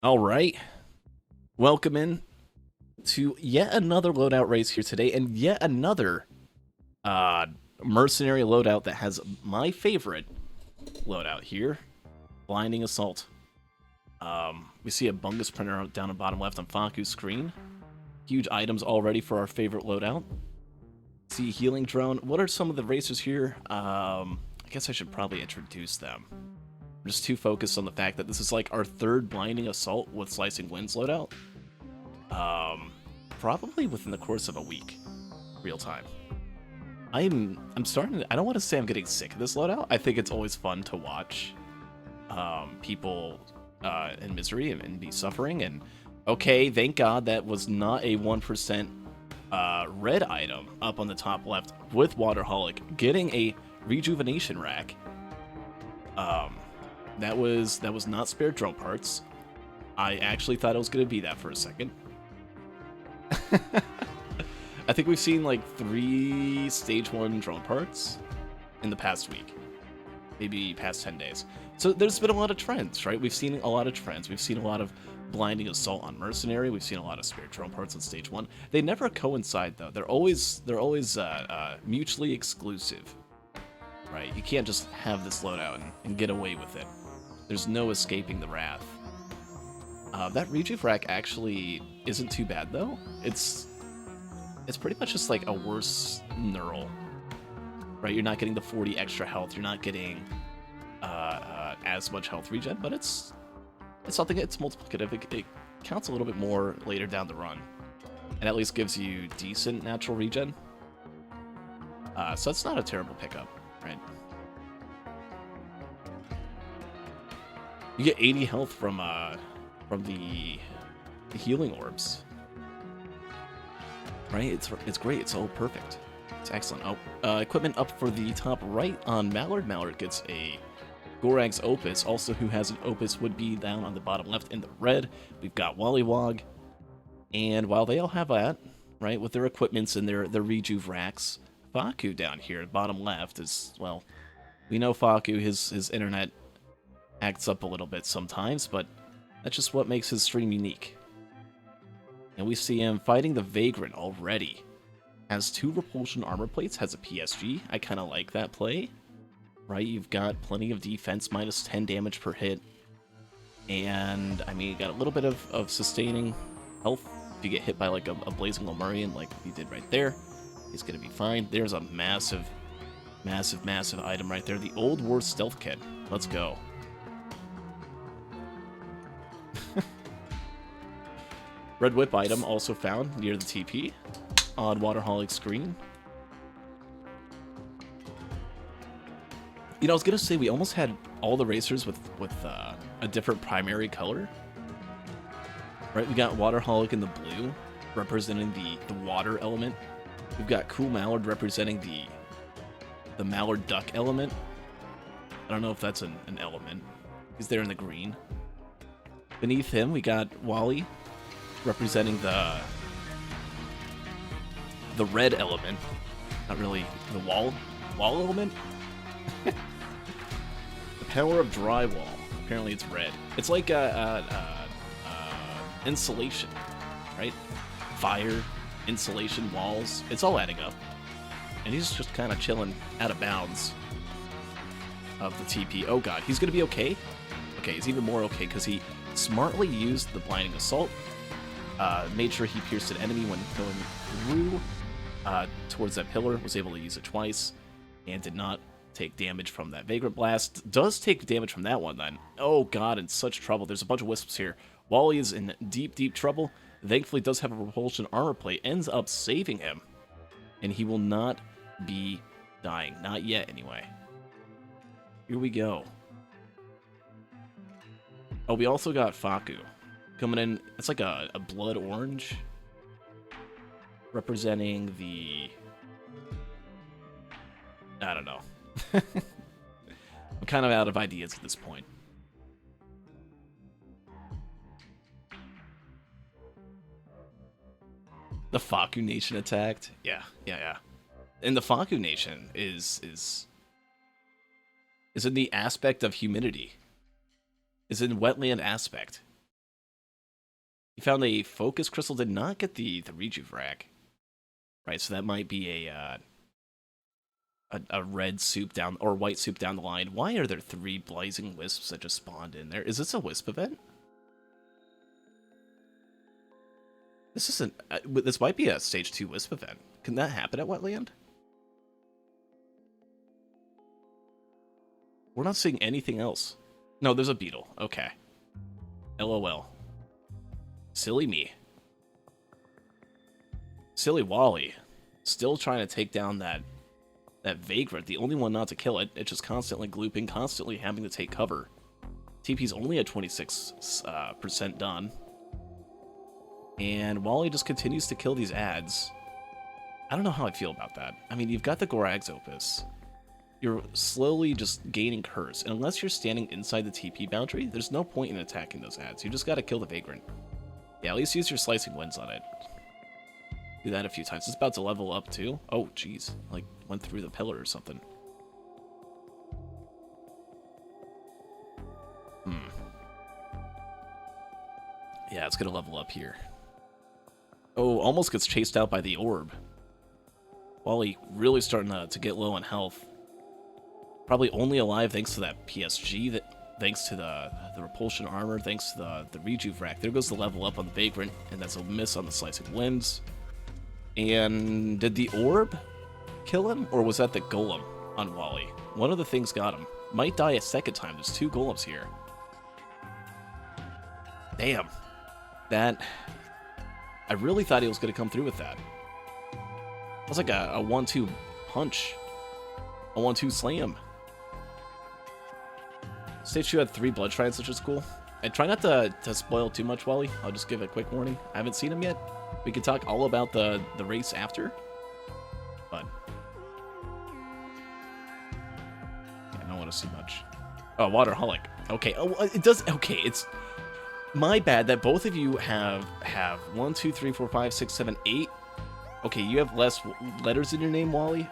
All right, welcome in to yet another loadout race here today, and yet another uh, mercenary loadout that has my favorite loadout here, Blinding Assault. We see a Bungus printer down the bottom left on Faku's screen. Huge items already for our favorite loadout. See Healing Drone. What are some of the racers here? I guess I should probably introduce them. I'm just too focused on the fact that this is like our third Blinding Assault with Slicing Winds loadout. Probably within the course of a week, real time. I'm starting to, I don't want to say I'm getting sick of this loadout. I think it's always fun to watch people in misery and be suffering. And okay, thank God that was not a 1% red item up on the top left with Waterholic getting a rejuvenation rack. That was not spare drone parts. I actually thought it was going to be that for a second. I think we've seen like 3 stage 1 drone parts in the past week, maybe past 10 days. So there's been a lot of trends, right? We've seen a lot of trends. We've seen a lot of Blinding Assault on Mercenary. We've seen a lot of spare drone parts on stage 1. They never coincide though. They're always mutually exclusive, right? You can't just have this loadout and get away with it. There's no escaping the wrath. That Rejuve rack actually isn't too bad though. It's pretty much just like a worse Neural, right? You're not getting the 40 extra health. You're not getting as much health regen, but it's something. It's multiplicative. It counts a little bit more later down the run, and at least gives you decent natural regen. So it's not a terrible pickup, right? You get 80 health from the healing orbs, right? It's great. It's all perfect. It's excellent. Oh, equipment up for the top right on Mallard. Mallard gets a Gorag's Opus. Also, who has an Opus would be down on the bottom left in the red. We've got Wollywog, and while they all have that, right, with their equipments and their rejuve racks, Faku down here, bottom left, is, well, we know Faku, his internet acts up a little bit sometimes, but that's just what makes his stream unique. And we see him fighting the Vagrant already. Has 2 repulsion armor plates, has a PSG. I kind of like that play. Right, you've got plenty of defense, minus 10 damage per hit. And, I mean, you got a little bit of sustaining health. If you get hit by, like, a Blazing Lemurian, like he did right there, he's going to be fine. There's a massive, massive, massive item right there. The Old War Stealth Kit. Let's go. Red Whip item also found near the TP on Waterholic's screen. You know, I was gonna say we almost had all the racers with a different primary color. Right, we got Waterholic in the blue, representing the water element. We've got Cool Mallard representing the Mallard Duck element. I don't know if that's an element. He's there in the green. Beneath him, we got Wally representing the red element. Not really the wall element. The power of drywall. Apparently it's red. It's like insulation, right? Fire, insulation, walls. It's all adding up. And he's just kind of chilling out of bounds of the TP. Oh god, he's gonna be okay? Okay, he's even more okay because he smartly used the Blinding Assault. Made sure he pierced an enemy when going through towards that pillar. Was able to use it twice. And did not take damage from that Vagrant Blast. Does take damage from that one, then. Oh god, in such trouble. There's a bunch of Wisps here. Wally is in deep, deep trouble. Thankfully, does have a Repulsion armor plate. Ends up saving him. And he will not be dying. Not yet, anyway. Here we go. Oh, we also got Faku coming in. It's like a blood orange, representing the... I don't know. I'm kind of out of ideas at this point. The Faku Nation attacked. Yeah. And the Faku Nation is in the aspect of humidity. Is in wetland aspect. He found a focus crystal, did not get the rejuve rack. Right, so that might be a red soup down, or white soup down the line. Why are there 3 blazing wisps that just spawned in there? Is this a wisp event? This isn't. This might be a stage 2 wisp event. Can that happen at Wetland? We're not seeing anything else. No, there's a beetle. Okay. LOL. Silly me. Silly Wally. Still trying to take down that Vagrant. The only one not to kill it. It's just constantly glooping, constantly having to take cover. TP's only at 26% done. And Wally just continues to kill these ads. I don't know how I feel about that. I mean, you've got the Gorag's Opus. You're slowly just gaining curse. And unless you're standing inside the TP boundary, there's no point in attacking those ads. You just gotta kill the Vagrant. Yeah, at least use your Slicing Winds on it. Do that a few times. It's about to level up, too. Oh, jeez. Like, went through the pillar or something. Yeah, it's gonna level up here. Oh, almost gets chased out by the orb. Wally really starting to get low on health. Probably only alive thanks to that PSG, thanks to the repulsion armor, thanks to the rejuve rack. There goes the level up on the Vagrant, and that's a miss on the Slicing Winds. And did the orb kill him, or was that the golem on Wally? One of the things got him. Might die a second time. There's 2 golems here. Damn. That... I really thought he was going to come through with that. It was like a 1-2 punch. A 1-2 slam. Stage 2 had 3 blood shrines, which is cool. And try not to spoil too much, Wally. I'll just give a quick warning. I haven't seen him yet. We can talk all about the race after. But... yeah, I don't want to see much. Oh, Waterholic. Okay. Oh, it does... okay, it's... my bad that both of you have 1, 2, 3, 4, 5, 6, 7, 8. Okay, you have less letters in your name, Wally,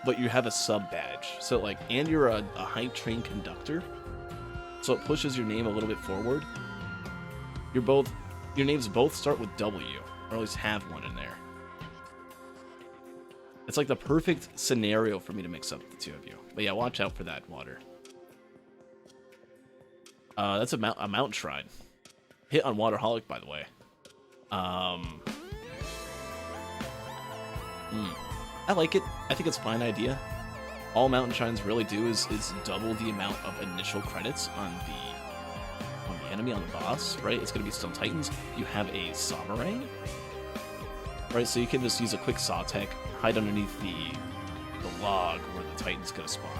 but you have a sub badge. So like, and you're a hype train conductor, so it pushes your name a little bit forward. Your names both start with W, or at least have one in there. It's like the perfect scenario for me to mix up the 2 of you. But yeah, watch out for that water. That's a mountain shrine. Hit on Waterholic, by the way. I like it. I think it's a fine idea. All mountain shrines really do is double the amount of initial credits on the enemy, on the boss, right? It's going to be Stone Titans. You have a Samarang, right? So you can just use a quick Saw Tech, hide underneath the log where the Titan's going to spawn.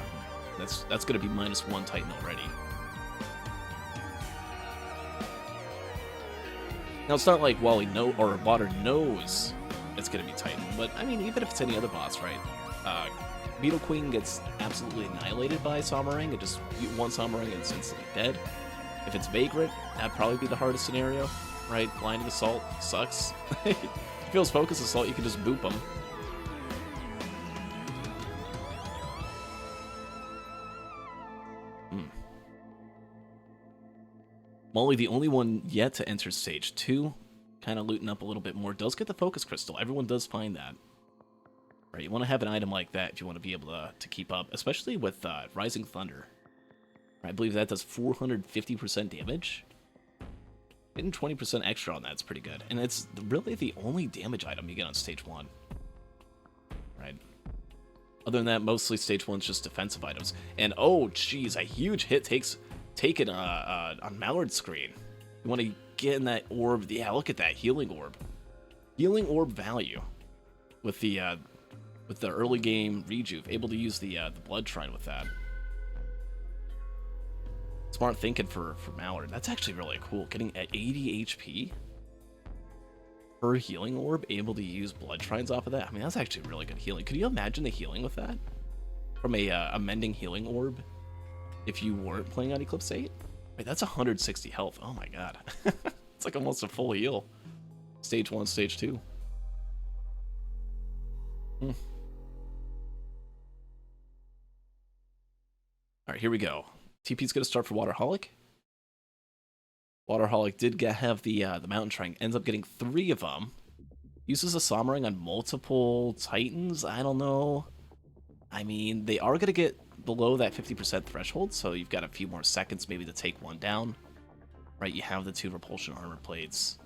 That's going to be -1 Titan already. Now, it's not like Wally or Water knows it's going to be Titan, but, I mean, even if it's any other boss, right? Beetle Queen gets absolutely annihilated by Samarang. It just, one Samarang and it's instantly dead. If it's Vagrant, that'd probably be the hardest scenario, right? Blinding Assault sucks. If it feels Focus Assault, you can just boop them. Molly, the only one yet to enter stage 2, kind of looting up a little bit more, does get the Focus Crystal. Everyone does find that. Right, you want to have an item like that if you want to be able to keep up, especially with Rising Thunder. I believe that does 450% damage. Getting 20% extra on that's pretty good. And it's really the only damage item you get on stage 1. Right? Other than that, mostly stage 1's just defensive items. And oh, geez, a huge hit taken on Mallard's screen. You want to get in that orb. Yeah, look at that healing orb. Healing orb value with the early game rejuve. Able to use the blood shrine with that. Smart thinking for Mallard. That's actually really cool. Getting at 80 HP per healing orb, able to use blood shrines off of that. I mean, that's actually really good healing. Could you imagine the healing with that? From a mending healing orb? If you weren't playing on Eclipse 8? Wait, that's 160 health. Oh my god. It's like almost a full heal. Stage 1, stage 2. Alright, here we go. TP's gonna start for Waterholic. Waterholic did have the Mountain Shrine, ends up getting 3 of them. Uses a Sommering on multiple Titans, I don't know. I mean, they are going to get below that 50% threshold, so you've got a few more seconds maybe to take one down. Right, you have the 2 repulsion armor plates.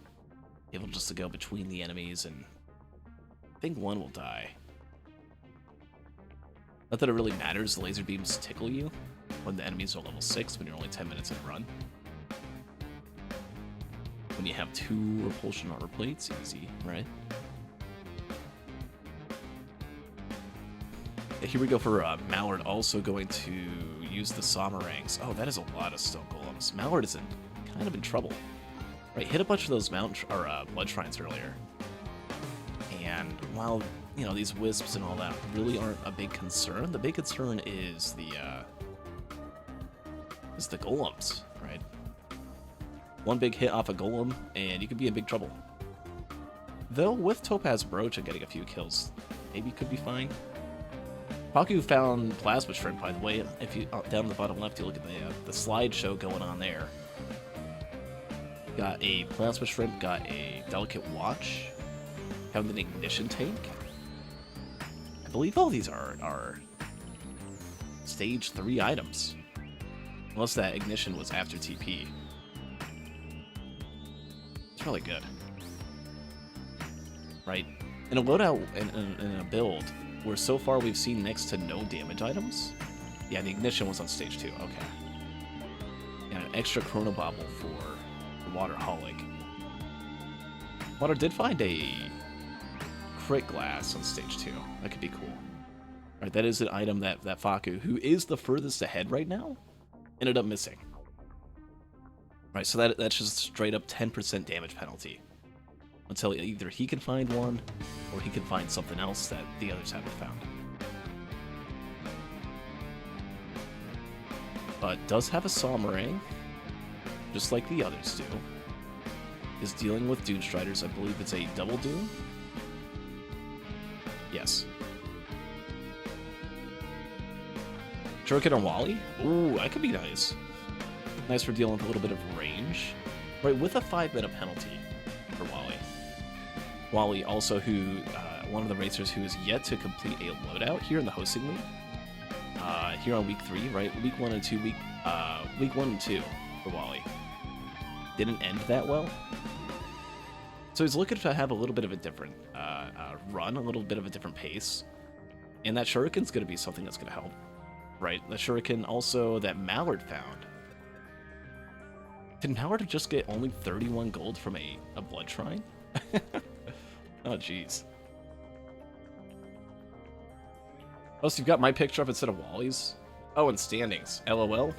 Able just to go between the enemies, and I think 1 will die. Not that it really matters, the laser beams tickle you when the enemies are level 6 when you're only 10 minutes in run. When you have 2 repulsion armor plates, easy, right? Here we go for Mallard, also going to use the Sommerangs. Oh, that is a lot of stone golems. Mallard is kind of in trouble. Right, hit a bunch of those blood shrines earlier. And while, you know, these wisps and all that really aren't a big concern, the big concern is the golems, right? One big hit off a golem, and you could be in big trouble. Though, with Topaz Brooch and getting a few kills, maybe could be fine. Paku found Plasma Shrimp, by the way. If you down the bottom left, you look at the slideshow going on there. Got a Plasma Shrimp, got a Delicate Watch, found an Ignition Tank. I believe all these are Stage 3 items. Unless that Ignition was after TP. It's really good. Right? In a loadout, in a build, where so far we've seen next to no damage items. Yeah, the Ignition was on stage 2, okay. And an extra Chronobobble for the Waterholic. Water did find a Crit Glass on stage 2. That could be cool. Right, that is an item that Faku, who is the furthest ahead right now, ended up missing. Right, so that's just straight up 10% damage penalty. Until either he can find one, or he can find something else that the others haven't found. But does have a Sommerang, just like the others do. Is dealing with Dune Striders. I believe it's a double Dune. Yes. Shuriken on Wally? Ooh, that could be nice. Nice for dealing with a little bit of range. Right, with a 5-minute penalty for Wally. Wally also one of the racers who is yet to complete a loadout here in the hosting league. Here on week 3, right? Week 1 and 2, week 1 and 2 for Wally. Didn't end that well. So he's looking to have a little bit of a different run, a little bit of a different pace. And that Shuriken's going to be something that's going to help. Right? The Shuriken also that Mallard found. Did Mallard just get only 31 gold from a blood shrine? Oh, jeez. Oh, so you've got my picture up instead of Wally's? Oh, and standings. LOL?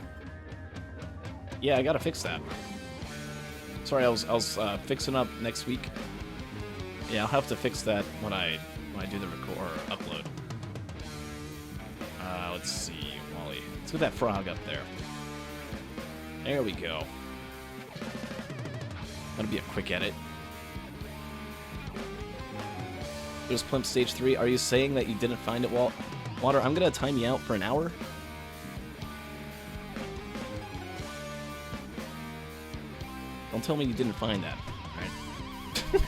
Yeah, I gotta fix that. Sorry, I was fixing up next week. Yeah, I'll have to fix that when I do the record or upload. Let's see, Wally. Let's get that frog up there. There we go. That'll be a quick edit. There's Plimp Stage 3. Are you saying that you didn't find it, Water? I'm gonna time you out for an hour. Don't tell me you didn't find that, alright?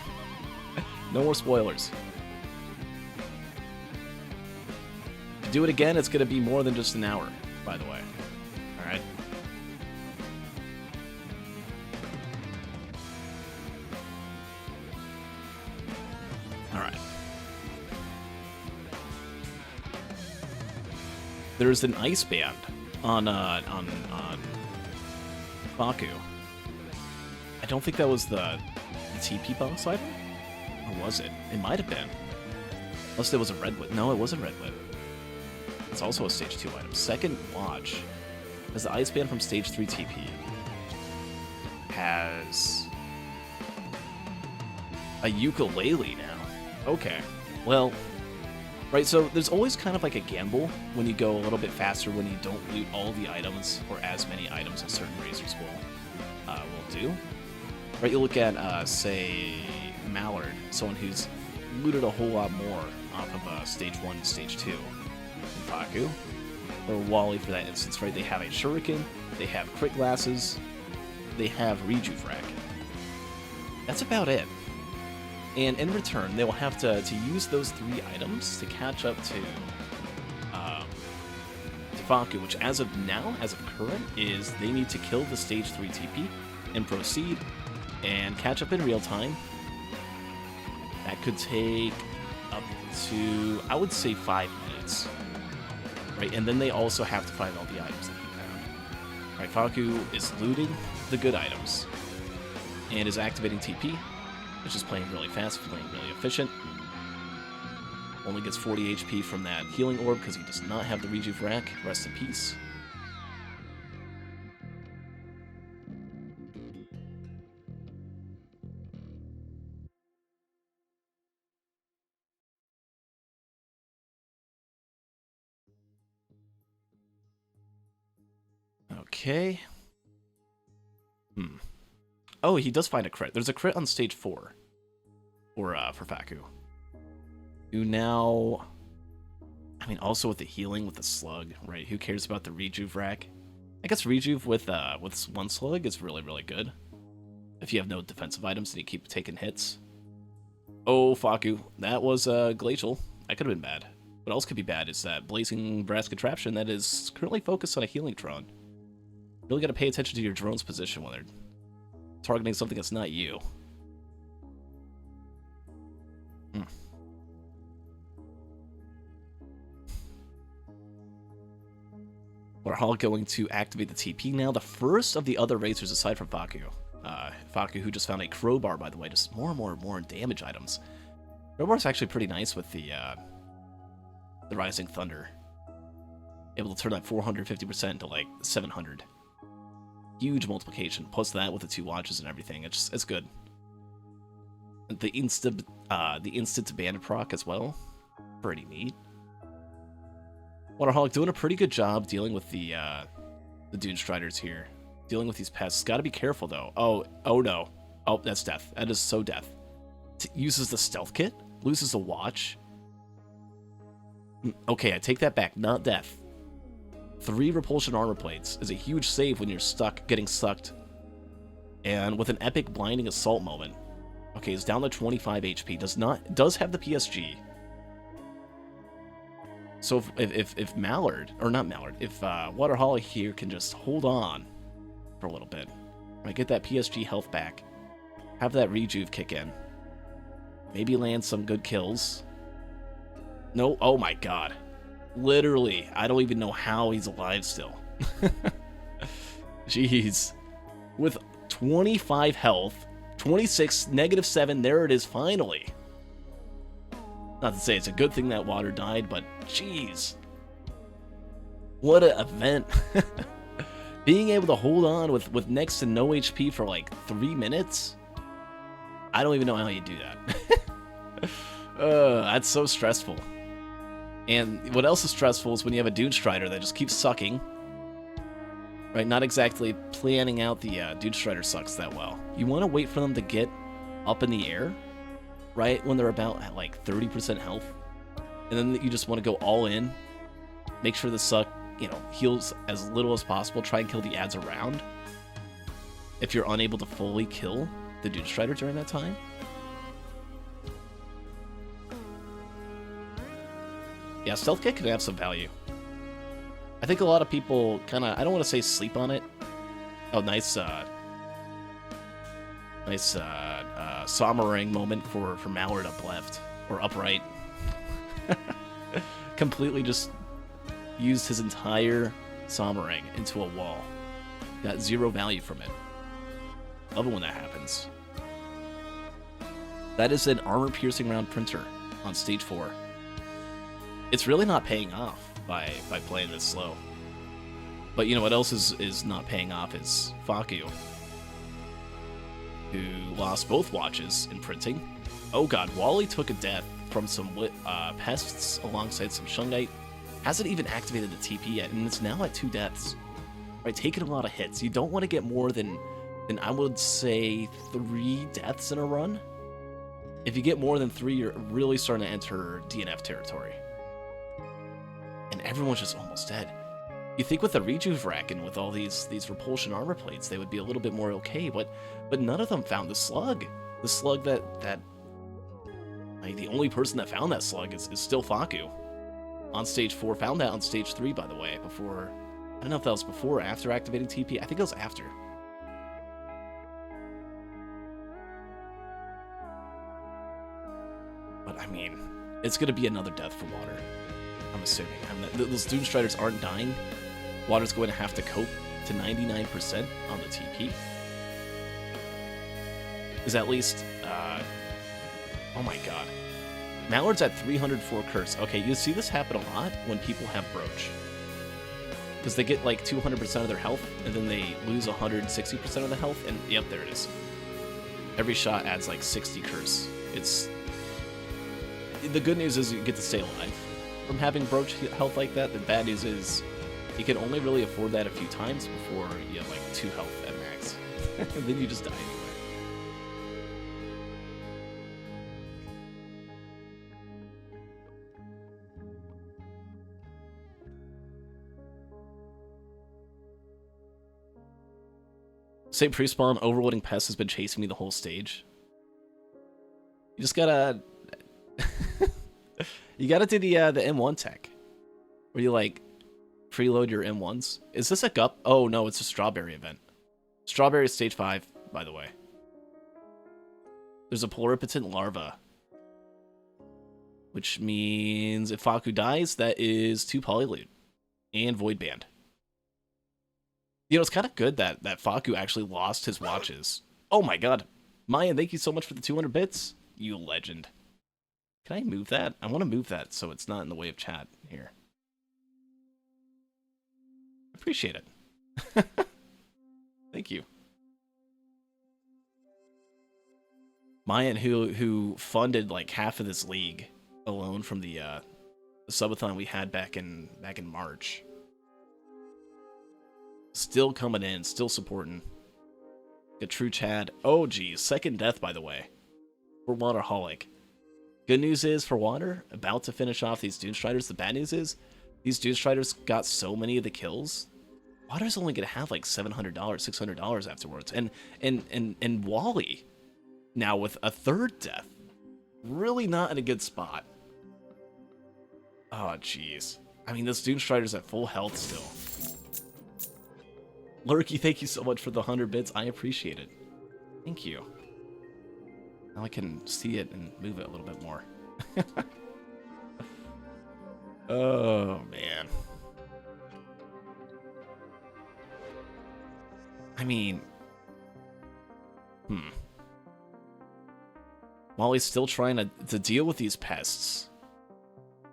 No more spoilers. If you do it again, it's gonna be more than just an hour, by the way. Alright? Alright. There's an ice band on Baku. I don't think that was the TP boss item? Or was it? It might have been. Unless it was a Redwood. No, it wasn't Redwood. It's also a stage 2 item. Second Watch has the ice band from stage 3 TP. Has a ukulele now. Okay. Well, right, so there's always kind of like a gamble when you go a little bit faster when you don't loot all the items or as many items as certain racers will do. Right, you look at, say, Mallard, someone who's looted a whole lot more off of stage 1 and stage 2 than Faku, or Wally for that instance, right? They have a Shuriken, they have crit glasses, they have Rejuve Rack. That's about it. And in return, they will have to use those 3 items to catch up to Faku, which as of now, as of current, is they need to kill the stage 3 TP and proceed and catch up in real time. That could take up to, I would say, 5 minutes. Right, and then they also have to find all the items that he found. Right, Faku is looting the good items and is activating TP, which is playing really fast, playing really efficient. Only gets 40 HP from that healing orb because he does not have the Rejuve Rack. Rest in peace. Okay. Oh, he does find a crit. There's a crit on stage 4 for Faku. Who now... I mean, also with the healing, with the slug, right? Who cares about the Rejuve Rack? I guess Rejuve with 1 slug is really, really good. If you have no defensive items and you keep taking hits. Oh, Faku. That was Glacial. That could have been bad. What else could be bad is that Blazing Brass Contraption that is currently focused on a healing drone. Really got to pay attention to your drone's position when they're targeting something that's not you. Waterhog going to activate the TP now. The first of the other racers aside from Faku. Faku, who just found a crowbar, by the way, just more and more damage items. Crowbar's actually pretty nice with the Rising Thunder. Able to turn that 450% to like 700. Huge multiplication. Plus that with the 2 watches and everything. It's good. The instant bandit proc as well. Pretty neat. Waterhog doing a pretty good job dealing with the Dune Striders here. Dealing with these pests. Gotta be careful though. Oh no. Oh, that's death. That is so death. Uses the stealth kit. Loses a watch. Okay, I take that back. Not death. 3 repulsion armor plates is a huge save when you're getting sucked. And with an epic blinding assault moment. Okay, it's down to 25 HP. Does have the PSG. So if Mallard, or not Mallard, if Waterholly here can just hold on for a little bit, right, get that PSG health back, have that Rejuve kick in, maybe land some good kills. No, oh my god. Literally, I don't even know how he's alive still. Jeez. With 25 health, 26, -7, there it is finally. Not to say it's a good thing that water died, but jeez. What an event. Being able to hold on with next to no HP for like 3 minutes? I don't even know how you do that. That's so stressful. And what else is stressful is when you have a Dune Strider that just keeps sucking. Right, not exactly planning out the Dune Strider sucks that well. You want to wait for them to get up in the air, right, when they're about at like 30% health. And then you just want to go all in. Make sure the suck, heals as little as possible. Try and kill the ads around. If you're unable to fully kill the Dune Strider during that time. Yeah, Stealth Kit could have some value. I think a lot of people kind of, I don't want to say sleep on it. Oh, nice Sommering moment for Mallard up left, or upright. Completely just used his entire Sommering into a wall. Got 0 value from it. Love it when that happens. That is an armor-piercing round printer on stage 4. It's really not paying off by playing this slow. But you know what else is not paying off is Faku, who lost both watches in printing. Oh god, Wally took a death from some pests alongside some Shungite. Hasn't even activated the TP yet, and it's now at 2 deaths. Right, taking a lot of hits. You don't want to get more than I would say 3 deaths in a run. If you get more than 3, you're really starting to enter DNF territory. And everyone's just almost dead. You think with the Rejuve rack and with all these repulsion armor plates, they would be a little bit more okay, but none of them found the slug. The slug that like, the only person that found that slug is still Faku. On stage 4, found that on stage 3, by the way, before, I don't know if that was before or after activating TP, I think it was after. But I mean, it's gonna be another death for Water, I'm assuming. Those Doomstriders aren't dying. Water's going to have to cope to 99% on the TP. Is at least, oh my god. Mallard's at 304 curse. Okay, you see this happen a lot when people have Broach. Because they get like 200% of their health, and then they lose 160% of the health, and yep, there it is. Every shot adds like 60 curse. The good news is you get to stay alive from having Broach health like that. The bad news is you can only really afford that a few times before you have like 2 health at max. And then you just die anyway. Same pre-spawn, overloading pest has been chasing me the whole stage. You just gotta... you gotta do the M1 tech. Where you, like, preload your M1s. Is this a gup? Oh, no, it's a strawberry event. Strawberry is stage 5, by the way. There's a pluripotent larva. Which means if Faku dies, that is 2 Polyloot. And Void Band. You know, it's kind of good that Faku actually lost his watches. Oh my god. Mayan, thank you so much for the 200 bits. You legend. Can I move that? I want to move that so it's not in the way of chat here. Appreciate it. Thank you. Mayan, who funded like half of this league alone from the subathon we had back in March. Still coming in, still supporting. A true Chad. Oh, geez. Second death, by the way. For Waterholic. Good news is, for Water, about to finish off these Doomstriders. The bad news is, these Doomstriders got so many of the kills. Water's only going to have like $700, $600 afterwards. And Wally, now with a 3rd death. Really not in a good spot. Oh, jeez. I mean, this Doomstrider's at full health still. Lurky, thank you so much for the 100 bits. I appreciate it. Thank you. Now I can see it and move it a little bit more. Oh, man. I mean... Molly's still trying to deal with these pests.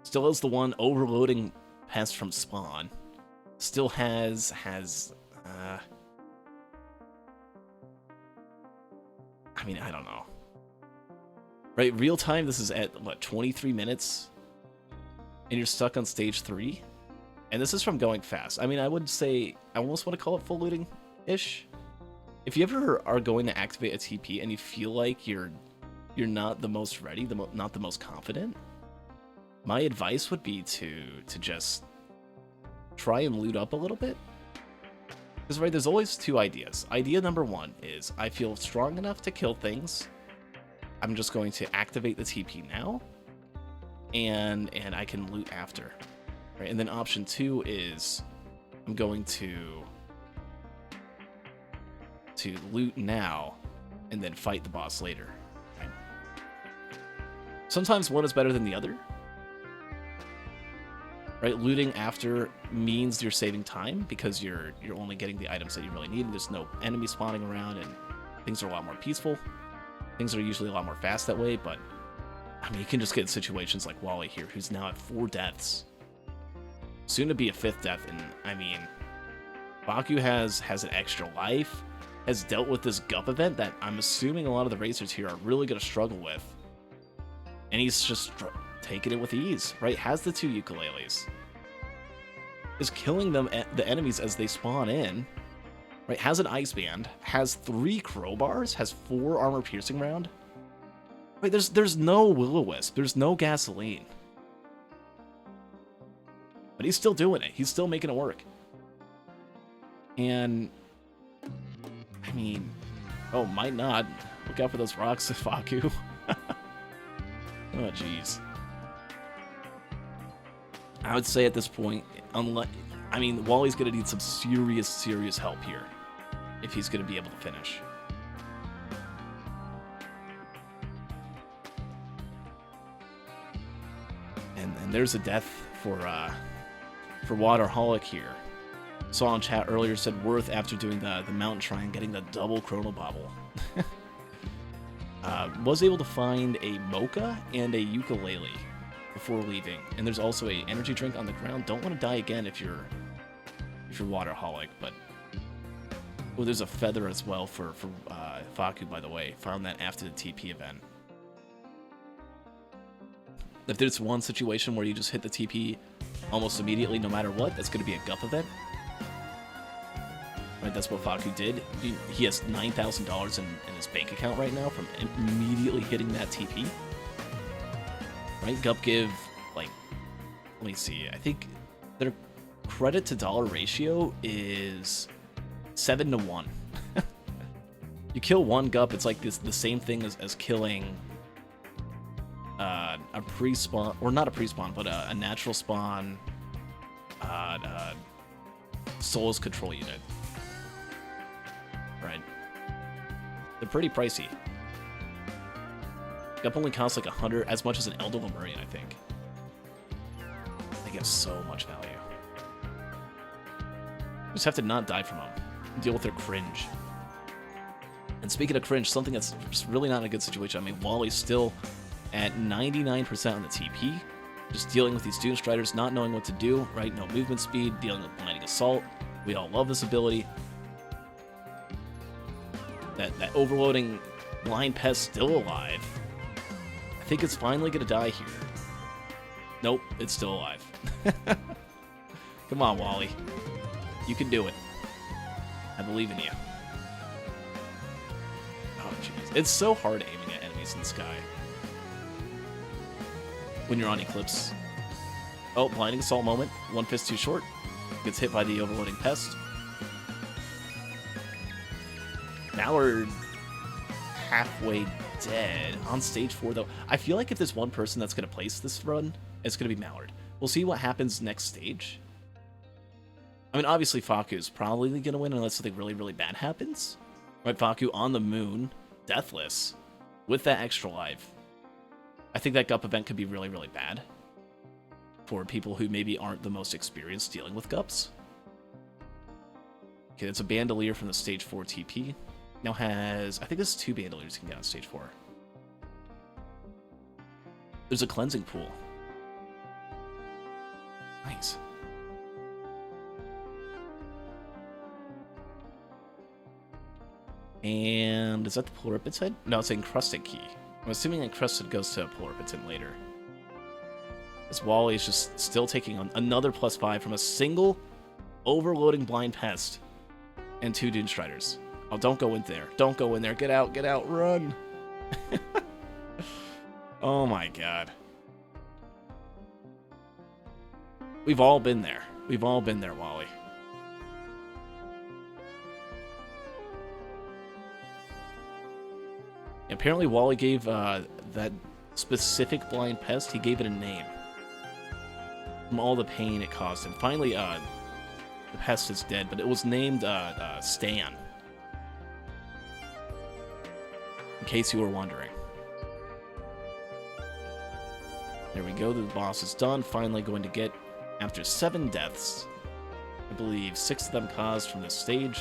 Still has the one overloading pest from spawn. Still has I mean, I don't know. Right, real time, this is at, what, 23 minutes? And you're stuck on stage 3? And this is from going fast. I mean, I would say, I almost want to call it full looting-ish. If you ever are going to activate a TP and you feel like you're not the most ready, not the most confident, my advice would be to just try and loot up a little bit. Because, right, there's always 2 ideas. Idea number 1 is, I feel strong enough to kill things. I'm just going to activate the TP now. And I can loot after. Right? And then option 2 is, I'm going to loot now, and then fight the boss later. Right? Sometimes one is better than the other. Right, looting after means you're saving time because you're only getting the items that you really need. There's no enemy spawning around, and things are a lot more peaceful. Things are usually a lot more fast that way, but I mean, you can just get in situations like Wally here, who's now at 4 deaths, soon to be a 5th death. And I mean, Baku has an extra life, has dealt with this Gup event that I'm assuming a lot of the racers here are really going to struggle with, and he's just taking it with ease, right? Has the 2 ukuleles, is killing them, the enemies as they spawn in, right? Has an ice band, has 3 crowbars, has 4 armor piercing round. Right, there's no will-o-wisp, there's no gasoline, but he's still doing it. He's still making it work. And, I mean, oh, might not. Look out for those rocks, Faku. Oh, jeez. I would say at this point, unless, I mean, Wally's going to need some serious, serious help here if he's going to be able to finish. And there's a death for Waterholic here. Saw in chat earlier, said Worth after doing the mountain shrine, getting the double chrono bobble. Was able to find a mocha and a ukulele before leaving, and there's also a energy drink on the ground. Don't want to die again if you're Waterholic, but oh, there's a feather as well for Faku, by the way. Found that after the TP event. If there's one situation where you just hit the TP almost immediately, no matter what, that's going to be a Gup event. Right, that's what Faku did. He has $9,000 in his bank account right now from immediately hitting that TP. Right, Gup give, like, let me see, I think their credit to dollar ratio is 7 to 1. You kill one Gup, it's like the same thing as killing a pre-spawn, or not a pre-spawn, but a natural spawn Souls control unit. Right. They're pretty pricey. Gup only costs like 100, as much as an Elder Lemurian, I think. They give so much value. You just have to not die from them. Deal with their cringe. And speaking of cringe, something that's really not in a good situation. I mean, Wally's still at 99% on the TP. Just dealing with these Dune Striders, not knowing what to do, right? No movement speed, dealing with Blinding Assault. We all love this ability. That overloading Blind Pest still alive. I think it's finally going to die here. Nope, it's still alive. Come on, Wally. You can do it. I believe in you. Oh, jeez. It's so hard aiming at enemies in the sky when you're on Eclipse. Oh, Blinding Assault moment. One fist too short. Gets hit by the overloading pest. Mallard halfway dead. On stage 4, though. I feel like if there's one person that's going to place this run, it's going to be Mallard. We'll see what happens next stage. I mean, obviously, Faku is probably going to win unless something really, really bad happens. Right, Faku on the moon, deathless, with that extra life. I think that Gup event could be really, really bad for people who maybe aren't the most experienced dealing with Gups. Okay, it's a Bandolier from the stage 4 TP. Now has, I think this is 2 Bandoliers you can get on stage 4. There's a Cleansing Pool. Nice. And is that the Polar Epithet? No, it's Encrusted Key. I'm assuming Encrusted goes to Polar Epithet later. This Wally is just still taking on another +5 from a single overloading Blind Pest and 2 Dune Striders. Oh, don't go in there. Don't go in there. Get out, run. Oh my god. We've all been there. We've all been there, Wally. Apparently, Wally gave that specific Blind Pest, he gave it a name. From all the pain it caused him. Finally, the pest is dead, but it was named Stan. In case you were wondering. There we go, the boss is done. Finally going to get, after 7 deaths, I believe 6 of them caused from this stage,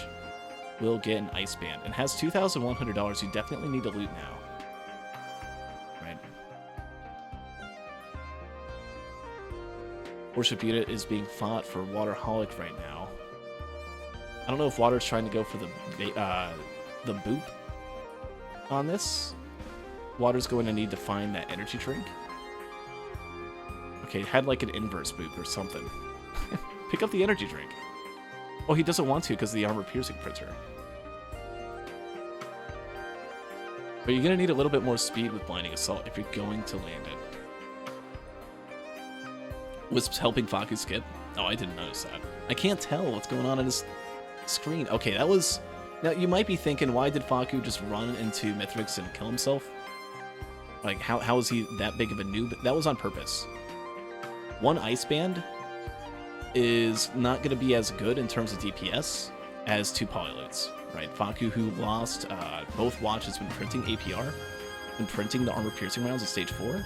will get an Ice Band. And has $2,100. You definitely need to loot now. Right. Worship unit is being fought for Waterholic right now. I don't know if Water's trying to go for the boop on this. Water's going to need to find that energy drink. Okay, it had like an inverse boop or something. Pick up the energy drink. Oh, he doesn't want to because of the armor-piercing printer. But you're going to need a little bit more speed with Blinding Assault if you're going to land it. Wisps helping Faku skip? Oh, I didn't notice that. I can't tell what's going on in his screen. Okay, that was... Now, you might be thinking, why did Faku just run into Mithrix and kill himself? Like, how is he that big of a noob? That was on purpose. One Ice Band is not going to be as good in terms of DPS as two Polylutes, right? Faku, who lost both watches when printing APR, when printing the armor-piercing rounds at stage 4,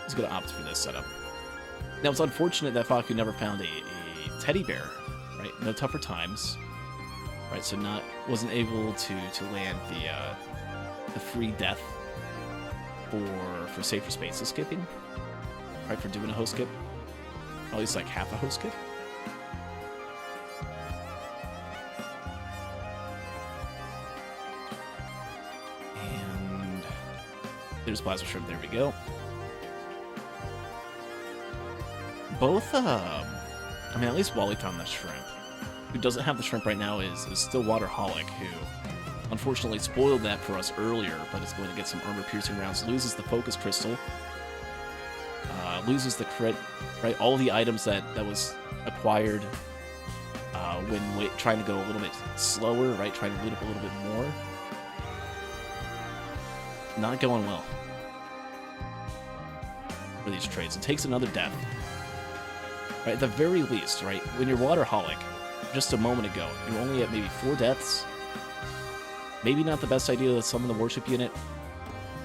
is going to opt for this setup. Now, it's unfortunate that Faku never found a teddy bear, right? No tougher times, right? So wasn't able to land the free death for safer spaces skipping, right? For doing a host skip, at least like half a host skip. And there's Plasma Shrimp. There we go. Both, I mean, at least Wally found that shrimp. Who doesn't have the shrimp right now is Stillwaterholic, who unfortunately spoiled that for us earlier, but is going to get some armor-piercing rounds. Loses the Focus Crystal. Loses the crit, right? All the items that was acquired when trying to go a little bit slower, right? Trying to loot up a little bit more. Not going well for these trades. It takes another death. Right, at the very least, right, when you're Waterholic, just a moment ago, you're only at maybe 4 deaths. Maybe not the best idea to summon the worship unit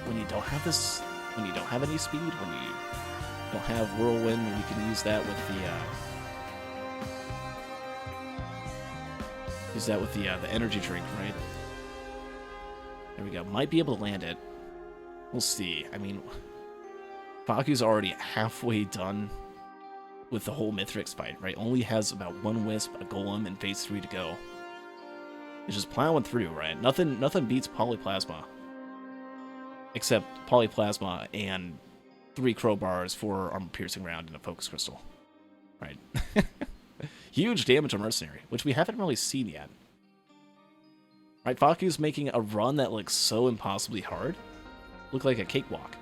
when you don't have this, when you don't have any speed, when you don't have Whirlwind, when you can use that with the energy drink, right? There we go. Might be able to land it. We'll see. I mean, Faku's already halfway done with the whole Mithrix fight, right? Only has about 1 Wisp, a Golem, and phase 3 to go. It's just plowing through, right? Nothing beats Polyplasma. Except Polyplasma and 3 Crowbars for armor-piercing round and a Focus Crystal. Right? Huge damage on Mercenary, which we haven't really seen yet. Right, Faku's making a run that looks so impossibly hard. Look like a cakewalk.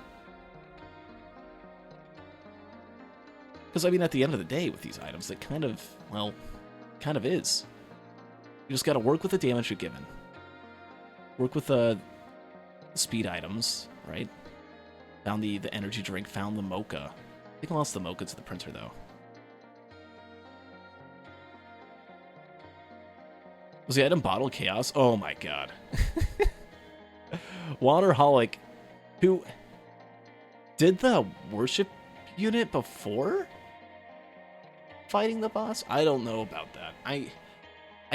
Because, I mean, at the end of the day, with these items, it kind of, well, kind of is. You just gotta work with the damage you're given. Work with the speed items, right? Found the energy drink, found the mocha. I think I lost the mocha to the printer, though. Was the item Bottle Chaos? Oh my god. Waterholic, who did the worship unit before fighting the boss? I don't know about that. I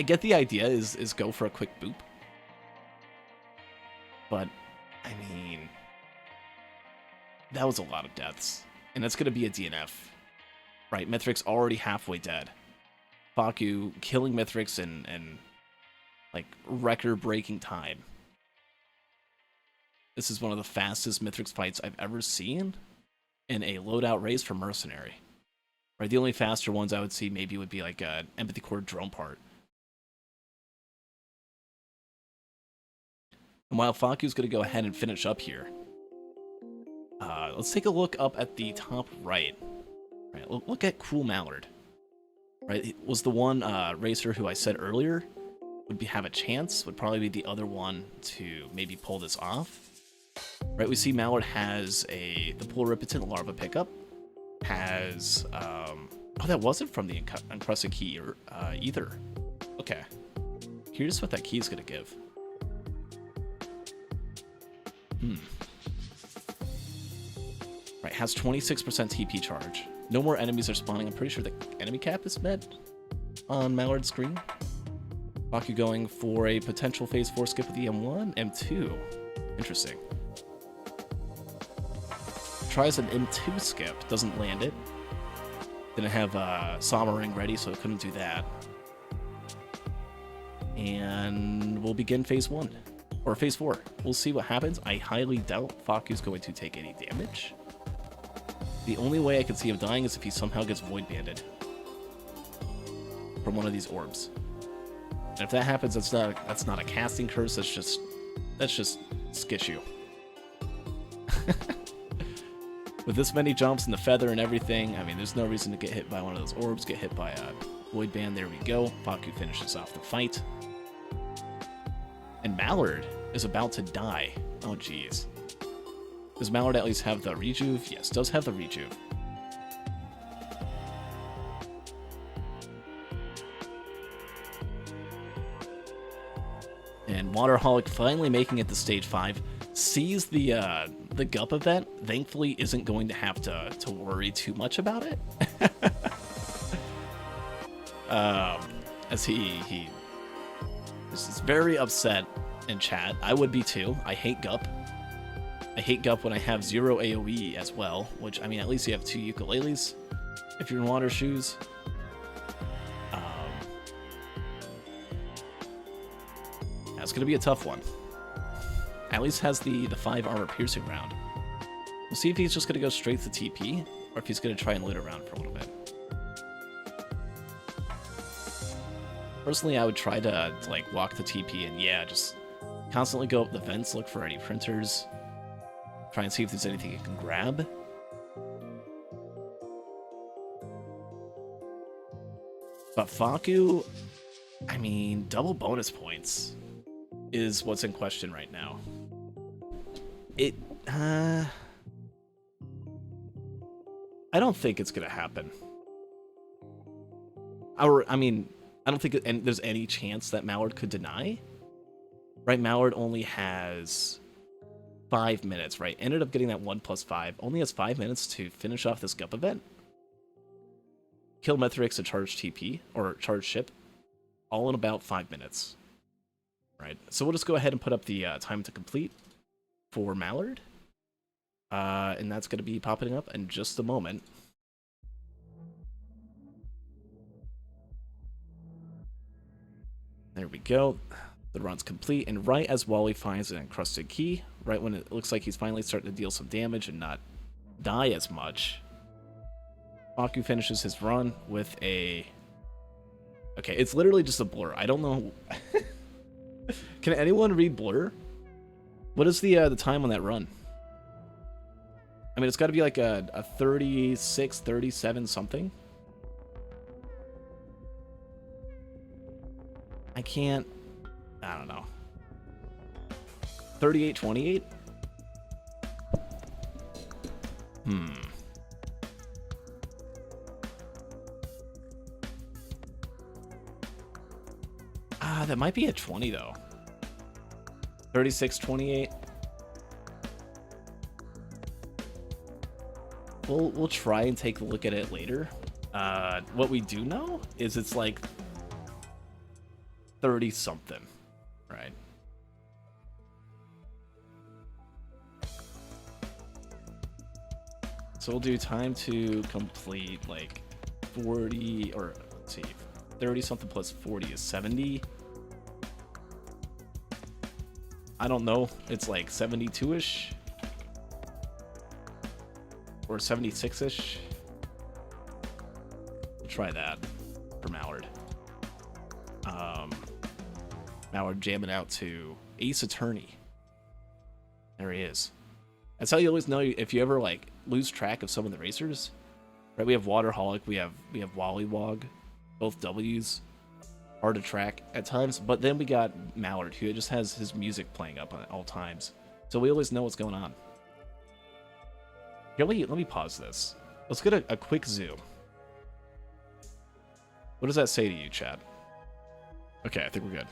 get the idea is go for a quick boop. But, I mean, that was a lot of deaths. And that's going to be a DNF. Right, Mithrix already halfway dead. Faku killing Mithrix in like, record-breaking time. This is one of the fastest Mithrix fights I've ever seen in a loadout race for Mercenary. Right, the only faster ones I would see maybe would be like an Empathy Core drone part. And while Faku's going to go ahead and finish up here, let's take a look up at the top right. Right, look at Cruel Mallard. Right, it was the one racer who I said earlier would have a chance, would probably be the other one to maybe pull this off. Right, we see Mallard has the Pluripotent Larva pickup, has, oh, that wasn't from the Encrusted Key either. Okay, here's what that key is going to give. Right, has 26% TP charge. No more enemies are spawning. I'm pretty sure the enemy cap is met on Mallard's screen. Faku going for a potential phase 4 skip with the M1, M2. Interesting. Tries an M2 skip, doesn't land it. Didn't have Sama Ring ready, so it couldn't do that. And we'll begin phase 1. Or phase 4. We'll see what happens. I highly doubt Faku's going to take any damage. The only way I can see him dying is if he somehow gets void banded from one of these orbs. And if that happens, that's not a casting curse. That's just Skishu. With this many jumps and the feather and everything, I mean, there's no reason to get hit by one of those orbs. Get hit by Void Band, there we go. Faku finishes off the fight. And Mallard is about to die. Oh, jeez. Does Mallard at least have the rejuve? Yes, does have the rejuve. And Waterholic finally making it to stage 5. Sees the Gup event. Thankfully isn't going to have to worry too much about it. As he is very upset in chat. I would be too. I hate Gup. I hate Gup when I have 0 AoE as well, which, I mean, at least you have 2 ukuleles if you're in water shoes. That's going to be a tough one. At least has the 5 armor piercing round. We'll see if he's just going to go straight to TP, or if he's going to try and loot around for a little bit. Personally, I would try to like walk the TP and yeah, just constantly go up the vents, look for any printers, try and see if there's anything you can grab. But Faku, I mean, double bonus points is what's in question right now. I don't think it's gonna happen. I mean, I don't think there's any chance that Mallard could deny. Right, Mallard only has 5 minutes, right? Ended up getting that 1+5. Only has 5 minutes to finish off this Gup event. Kill Methrix and charge TP, or charge ship, all in about 5 minutes. Right, so we'll just go ahead and put up the time to complete for Mallard. And that's going to be popping up in just a moment. There we go. The run's complete, and right as Wally finds an encrusted key, right when it looks like he's finally starting to deal some damage and not die as much, Faku finishes his run with a... Okay, it's literally just a blur. I don't know... Can anyone read blur? What is the time on that run? I mean, it's got to be like a 36, 37 something. I can't... I don't know. 38, 28? That might be a 20 though. 36, 28. We'll try and take a look at it later. What we do know is it's like 30 something, right? So we'll do time to complete like 40, or let's see, 30 something plus 40 is 70. I don't know, it's like 72-ish or 76-ish. We'll try that for Mallard. Mallard jamming out to Ace Attorney. There he is. That's how you always know if you ever like lose track of some of the racers. Right, we have Waterholic, we have Wollywog, both W's. Hard to track at times, but then we got Mallard, who just has his music playing up at all times, so we always know what's going on. Here, let me pause this. Let's get a quick zoom. What does that say to you, chat? Okay, I think we're good.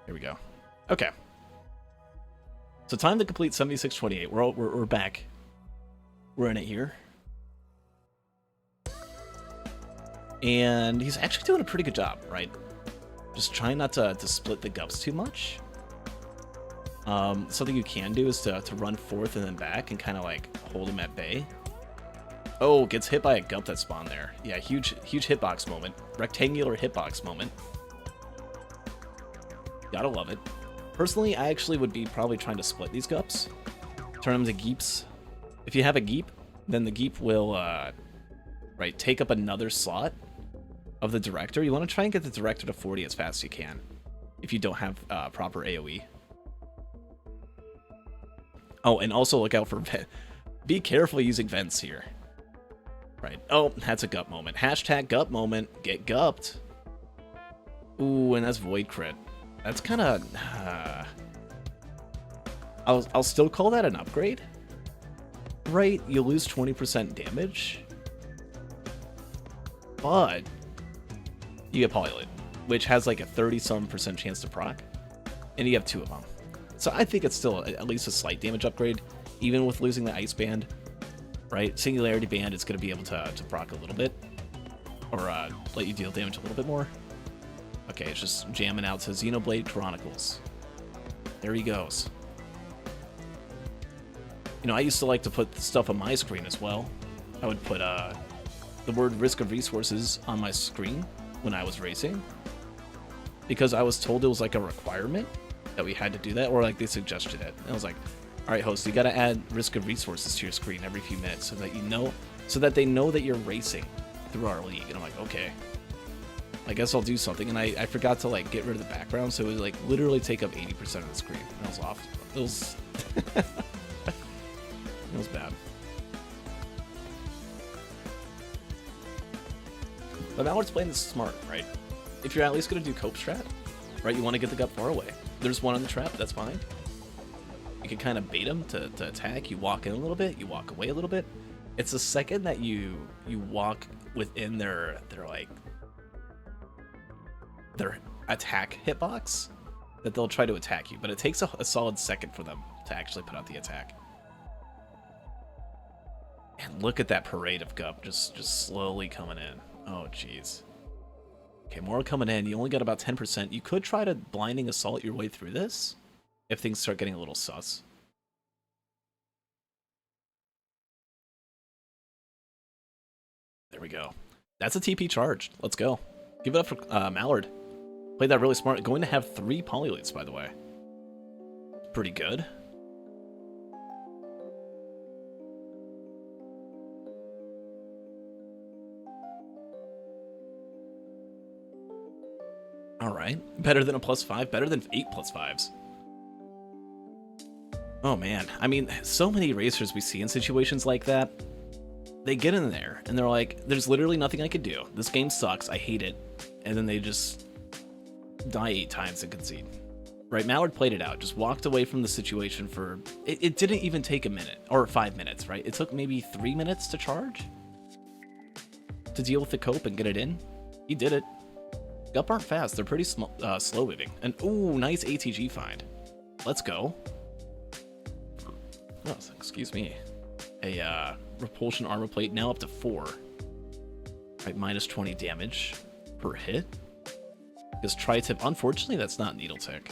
Here we go. Okay. So time to complete 7628. We're back. We're in it here. And he's actually doing a pretty good job, right? Just trying not to split the Gups too much. Something you can do is to run forth and then back and kind of like hold him at bay. Oh, gets hit by a Gup that spawned there. Yeah, huge hitbox moment. Rectangular hitbox moment. Gotta love it. Personally, I actually would be probably trying to split these Gups. Turn them to Geeps. If you have a Geep, then the Geep will right, take up another slot of the Director. You want to try and get the Director to 40 as fast as you can if you don't have proper AoE. Oh, and also look out for be careful using vents here. Right. Oh, that's a gut moment. Hashtag gut moment. Get gupped. Ooh, and that's void crit. That's kind of... I'll still call that an upgrade. Right, you lose 20% damage. But you get Polylute, which has like a 30-some% chance to proc. And you have 2 of them. So I think it's still at least a slight damage upgrade, even with losing the Ice Band. Right? Singularity Band is going to be able to proc a little bit. Or let you deal damage a little bit more. Okay, it's just jamming out to Xenoblade Chronicles. There he goes. You know, I used to like to put stuff on my screen as well. I would put the word risk of resources on my screen when I was racing. Because I was told it was like a requirement that we had to do that, or like they suggested it. And I was like, all right, host, you got to add risk of resources to your screen every few minutes so that you know, so that they know that you're racing through our league. And I'm like, okay, I guess I'll do something. And I forgot to like get rid of the background, so it would like literally take up 80% of the screen. And I was off. It was it was bad. But Mallard's playing this smart, right? If you're at least going to do cope strat, right, you want to get the gut far away. There's one on the trap, that's fine. You can kind of bait them to attack. You walk in a little bit, you walk away a little bit. It's the second that you walk within their attack hitbox that they'll try to attack you. But it takes a solid second for them to actually put out the attack. And look at that parade of Gup just slowly coming in. Oh, jeez. Okay, more coming in. You only got about 10%. You could try to blinding assault your way through this if things start getting a little sus. There we go. That's a TP charge. Let's go. Give it up for Mallard. Played that really smart. Going to have 3 Polylutes, by the way. Pretty good. Alright. Better than a +5. Better than 8 +5s. Oh man. I mean, so many racers we see in situations like that, they get in there and they're like, there's literally nothing I could do. This game sucks. I hate it. And then they just die 8 times and concede. Right? Mallard played it out. Just walked away from the situation for... It didn't even take a minute. Or 5 minutes, right? It took maybe 3 minutes to charge. To deal with the cope and get it in. He did it. Gup aren't fast. They're pretty slow moving. And ooh, nice ATG find. Let's go. Oh, excuse me. A repulsion armor plate now up to 4. Right, minus 20 damage per hit. Because tri-tip, unfortunately, that's not needle tick.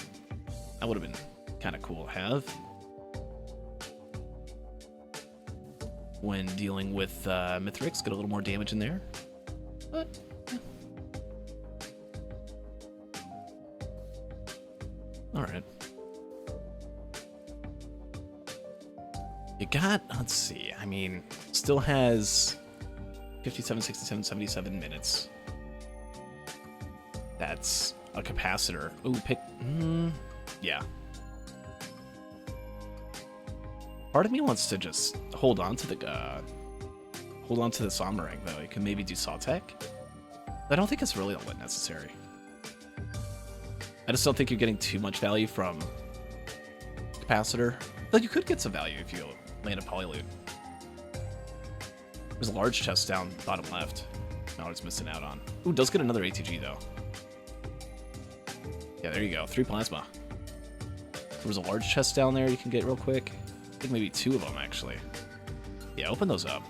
That would have been kind of cool to have when dealing with Mithrix. Get a little more damage in there. But alright. You got, let's see, I mean, still has 57, 67, 77 minutes. That's a capacitor. Ooh, pick, yeah. Part of me wants to just hold on to the Sombrang, though. You can maybe do Sawtech. I don't think it's really all that necessary. I just don't think you're getting too much value from capacitor. But you could get some value if you land a Polylute. There's a large chest down bottom left. Mallard's missing out on. Ooh, does get another ATG though. Yeah, there you go. 3 plasma. There was a large chest down there you can get real quick. I think maybe 2 of them actually. Yeah, open those up.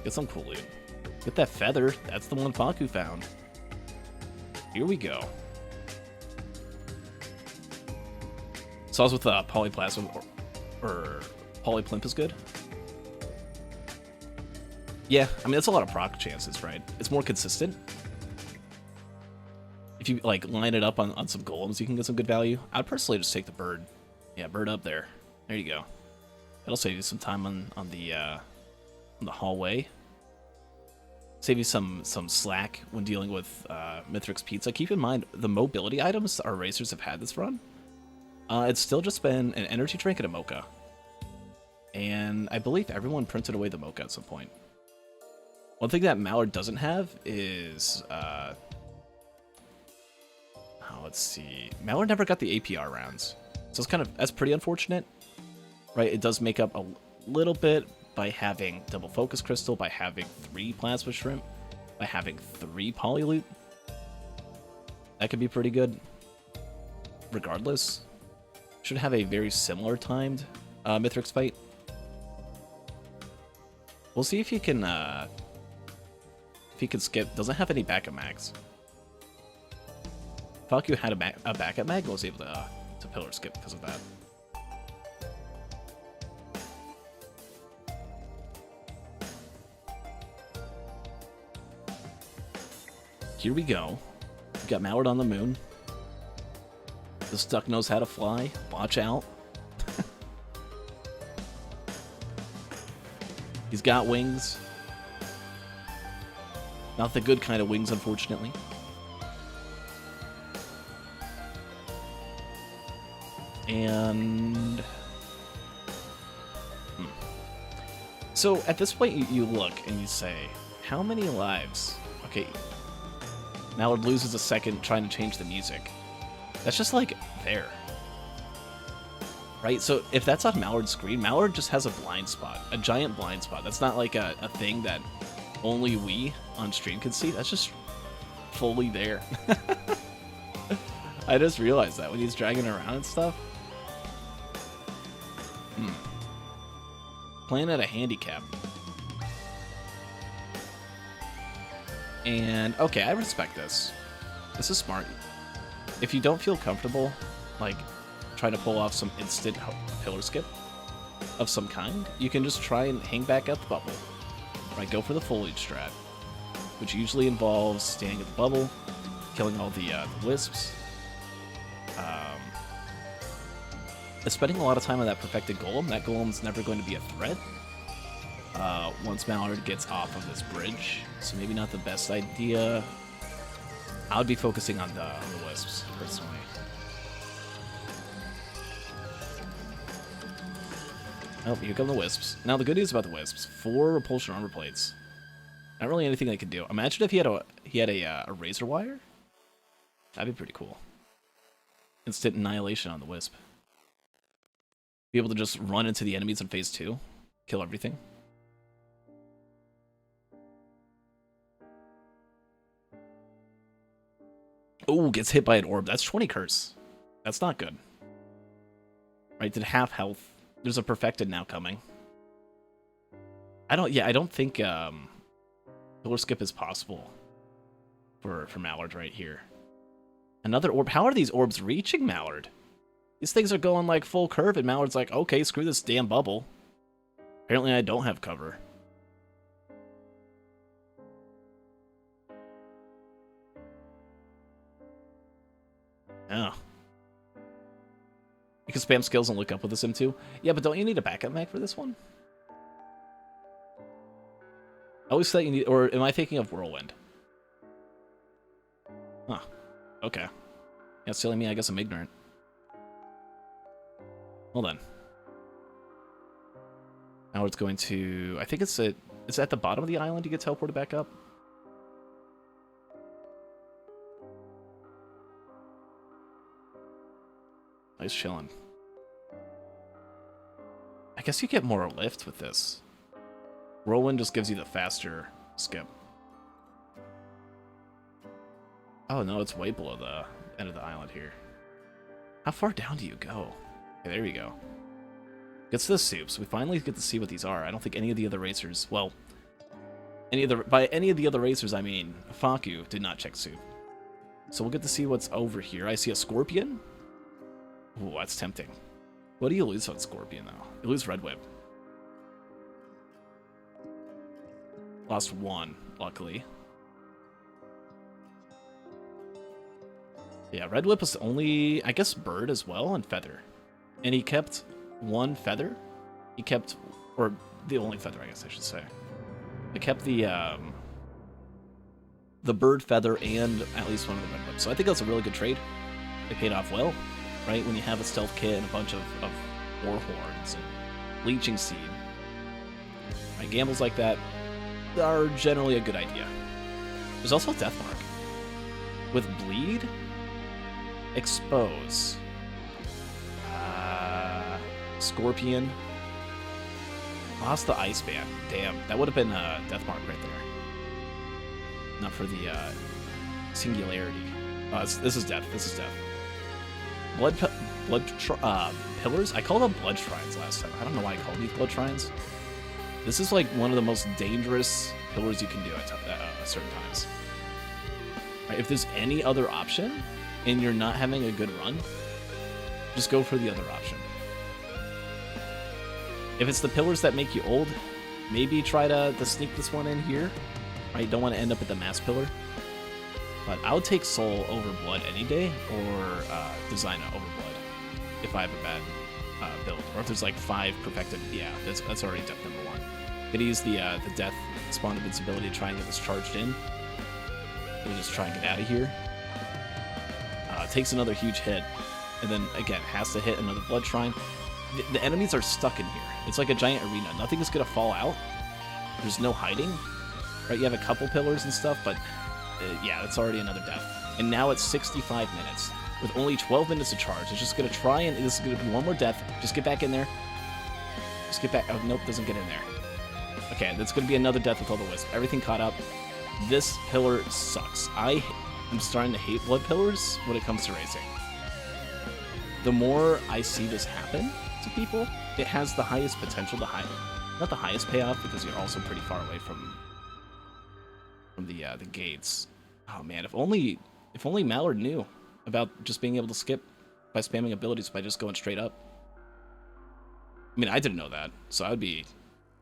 Get some cool loot. Get that feather. That's the one Faku found. Here we go. So I was with Polyplasma or Polyplimp is good. Yeah, I mean that's a lot of proc chances, right? It's more consistent. If you like line it up on some golems, you can get some good value. I'd personally just take the bird. Yeah, bird up there. There you go. That'll save you some time on the hallway. Save you some slack when dealing with Mithrix Pizza. Keep in mind the mobility items our racers have had this run. It's still just been an energy drink and a mocha. And I believe everyone printed away the mocha at some point. One thing that Mallard doesn't have is, let's see. Mallard never got the APR rounds. So that's pretty unfortunate, right? It does make up a little bit by having double focus crystal, by having 3 plasma shrimp, by having 3 polyloot. That could be pretty good. Regardless, should have a very similar timed Mithrix fight. We'll see if he can skip. Doesn't have any backup mags. Falcu had a backup mag and was able to pillar skip because of that. Here we go. We got Mallard on the moon. This duck knows how to fly. Watch out. He's got wings. Not the good kind of wings, unfortunately. And... So, at this point, you look and you say, how many lives? Okay, Mallard loses a second trying to change the music. That's just, like, there. Right? So, if that's on Mallard's screen, Mallard just has a blind spot. A giant blind spot. That's not, like, a thing that only we on stream can see. That's just fully there. I just realized that when he's dragging around and stuff. Playing at a handicap. And, okay, I respect this. This is smart. If you don't feel comfortable, like, trying to pull off some instant pillar skip of some kind, you can just try and hang back at the bubble. Right, go for the foliage strat, which usually involves standing at the bubble, killing all the wisps. Spending a lot of time on that perfected golem. That golem's never going to be a threat once Mallard gets off of this bridge, so maybe not the best idea. I would be focusing on the wisps, personally. Oh, here come the wisps. Now, the good news about the wisps, 4 repulsion armor plates. Not really anything they could do. Imagine if he had a razor wire. That'd be pretty cool. Instant annihilation on the wisp. Be able to just run into the enemies in phase 2. Kill everything. Oh, gets hit by an orb. That's 20 curse. That's not good. Right, did half health. There's a perfected now coming. I don't think pillar skip is possible for Mallard right here. Another orb. How are these orbs reaching Mallard? These things are going like full curve, and Mallard's like, okay, screw this damn bubble. Apparently I don't have cover. Oh. You can spam skills and look up with the Sim too. Yeah, but don't you need a backup mag for this one? I always thought you need, or am I thinking of Whirlwind? Huh. Okay. Yeah, it's telling me I guess I'm ignorant. Hold on. Now it's going to, I think it's at the bottom of the island you get teleported back up. Nice chilling. I guess you get more lift with this. Whirlwind just gives you the faster skip. Oh no, it's way below the end of the island here. How far down do you go? Okay, there you go. Gets to the soups. We finally get to see what these are. I don't think any of the other racers, well, by any of the other racers, I mean, Faku did not check soup. So we'll get to see what's over here. I see a scorpion. Ooh, that's tempting. What do you lose on Scorpion, though? You lose Red Whip. Lost 1, luckily. Yeah, Red Whip was only, I guess, Bird as well, and Feather. And he kept 1 feather. He kept, or the only feather, I guess I should say. He kept the Bird Feather and at least 1 of the Red Whip. So I think that's a really good trade. It paid off well. Right, when you have a stealth kit and a bunch of war horns and leeching seed. Right, gambles like that are generally a good idea. There's also Death Mark. With Bleed, Expose, Scorpion, lost the Ice Band. Damn, that would have been Death Mark right there. Not for the Singularity. This is Death. This is Death. Pillars? I called them Blood Shrines last time. I don't know why I called these Blood Shrines. This is like one of the most dangerous pillars you can do at certain times. Right, if there's any other option and you're not having a good run, just go for the other option. If it's the pillars that make you old, maybe try to sneak this one in here. Right, don't want to end up at the mass pillar. But I would take Soul over Blood any day, or Designer over Blood if I have a bad build. Or if there's like 5 perfected, yeah, that's already death number 1. Gonna use the Death Spawn Invincibility to try and get this charged in. We'll just try and get out of here. Takes another huge hit, and then again has to hit another Blood Shrine. The enemies are stuck in here. It's like a giant arena. Nothing is gonna fall out. There's no hiding. Right, you have a couple pillars and stuff, but yeah, that's already another death. And now it's 65 minutes with only 12 minutes to charge. It's just gonna try and this is gonna be one more death. Just get back in there. Just get back. Oh nope, doesn't get in there. Okay, that's gonna be another death with all the wisp. Everything caught up. This pillar sucks. I am starting to hate blood pillars when it comes to racing. The more I see this happen to people, it has the highest potential to not the highest payoff, because you're also pretty far away from the gates. Oh man, if only Mallard knew about just being able to skip by spamming abilities by just going straight up. I mean, I didn't know that, so I would be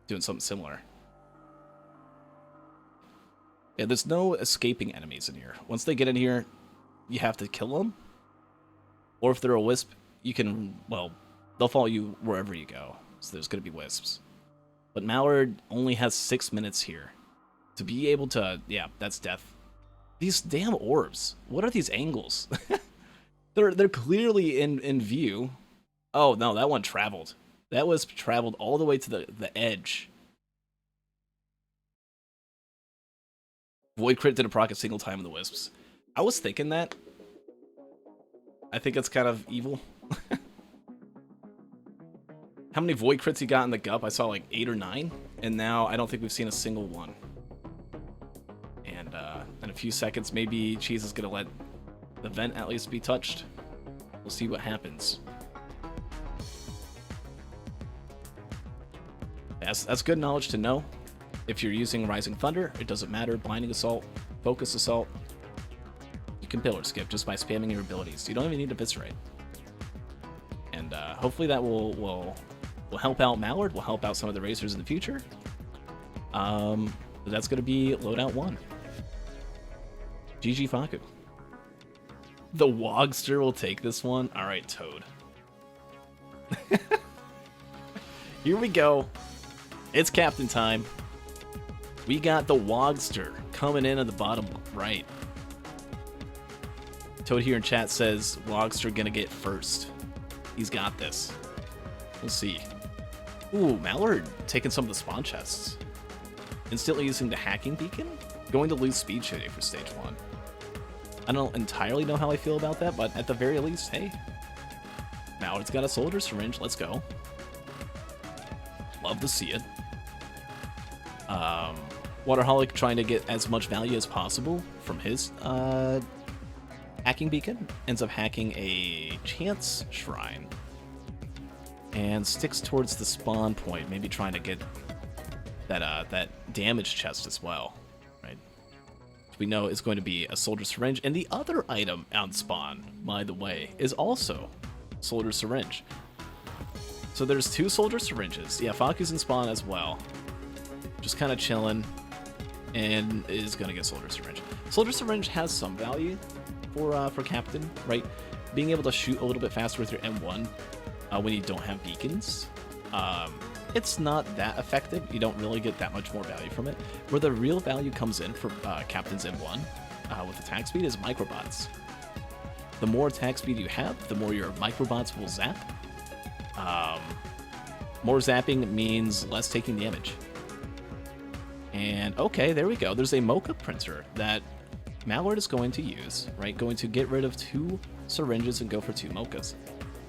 doing something similar. Yeah, there's no escaping enemies in here. Once they get in here, you have to kill them. Or if they're a wisp, you can, well, they'll follow you wherever you go. So there's going to be wisps. But Mallard only has 6 minutes here. To be able to, yeah, that's death. These damn orbs. What are these angles? they're clearly in view. Oh, no, that one traveled. That wisp traveled all the way to the edge. Void crit didn't proc a single time in the wisps. I was thinking that. I think it's kind of evil. How many void crits he got in the gup? I saw like 8 or 9, and now I don't think we've seen a single one. And in a few seconds, maybe Cheese is gonna let the vent at least be touched. We'll see what happens. That's good knowledge to know. If you're using Rising Thunder, it doesn't matter. Blinding Assault, Focus Assault, you can pillar skip just by spamming your abilities. You don't even need to Eviscerate. And hopefully that will help out Mallard, will help out some of the racers in the future. But that's going to be Loadout 1. GG Faku. The Wogster will take this one. All right, Toad. Here we go. It's captain time. We got the Wogster coming in at the bottom right. Toad here in chat says Wogster gonna get first. He's got this. We'll see. Ooh, Mallard taking some of the spawn chests. Instantly using the hacking beacon. Going to lose speed shading for stage 1. I don't entirely know how I feel about that, but at the very least, hey. Mallard's got a soldier syringe. Let's go. Love to see it. Waterholic trying to get as much value as possible from his hacking beacon. Ends up hacking a chance shrine. And sticks towards the spawn point, maybe trying to get that damage chest as well. Right? Which we know is going to be a soldier syringe. And the other item on spawn, by the way, is also soldier syringe. So there's 2 soldier syringes. Yeah, Faku's in spawn as well. Just kind of chilling, and is gonna get soldier syringe. Soldier syringe has some value for captain, right? Being able to shoot a little bit faster with your M1 when you don't have beacons. It's not that effective. You don't really get that much more value from it. Where the real value comes in for captain's M1 with attack speed is microbots. The more attack speed you have, the more your microbots will zap. More zapping means less taking damage. And okay, there we go. There's a mocha printer that Mallard is going to use, right? Going to get rid of 2 syringes and go for 2 mochas.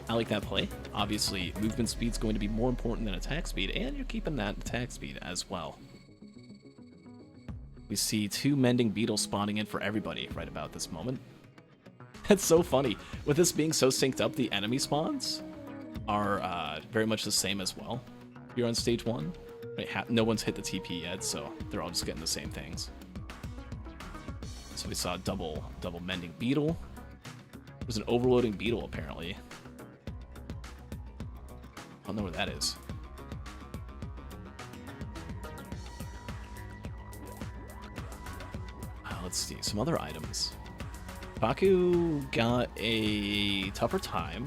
I like that play. Obviously, movement speed's going to be more important than attack speed, and you're keeping that attack speed as well. We see 2 mending beetles spawning in for everybody right about this moment. That's so funny. With this being so synced up, the enemy spawns are very much the same as well. You're on stage 1. Right, no one's hit the TP yet, so they're all just getting the same things. So we saw double mending beetle. There's an overloading beetle apparently. I don't know where that is. Let's see, some other items. Baku got a tougher time.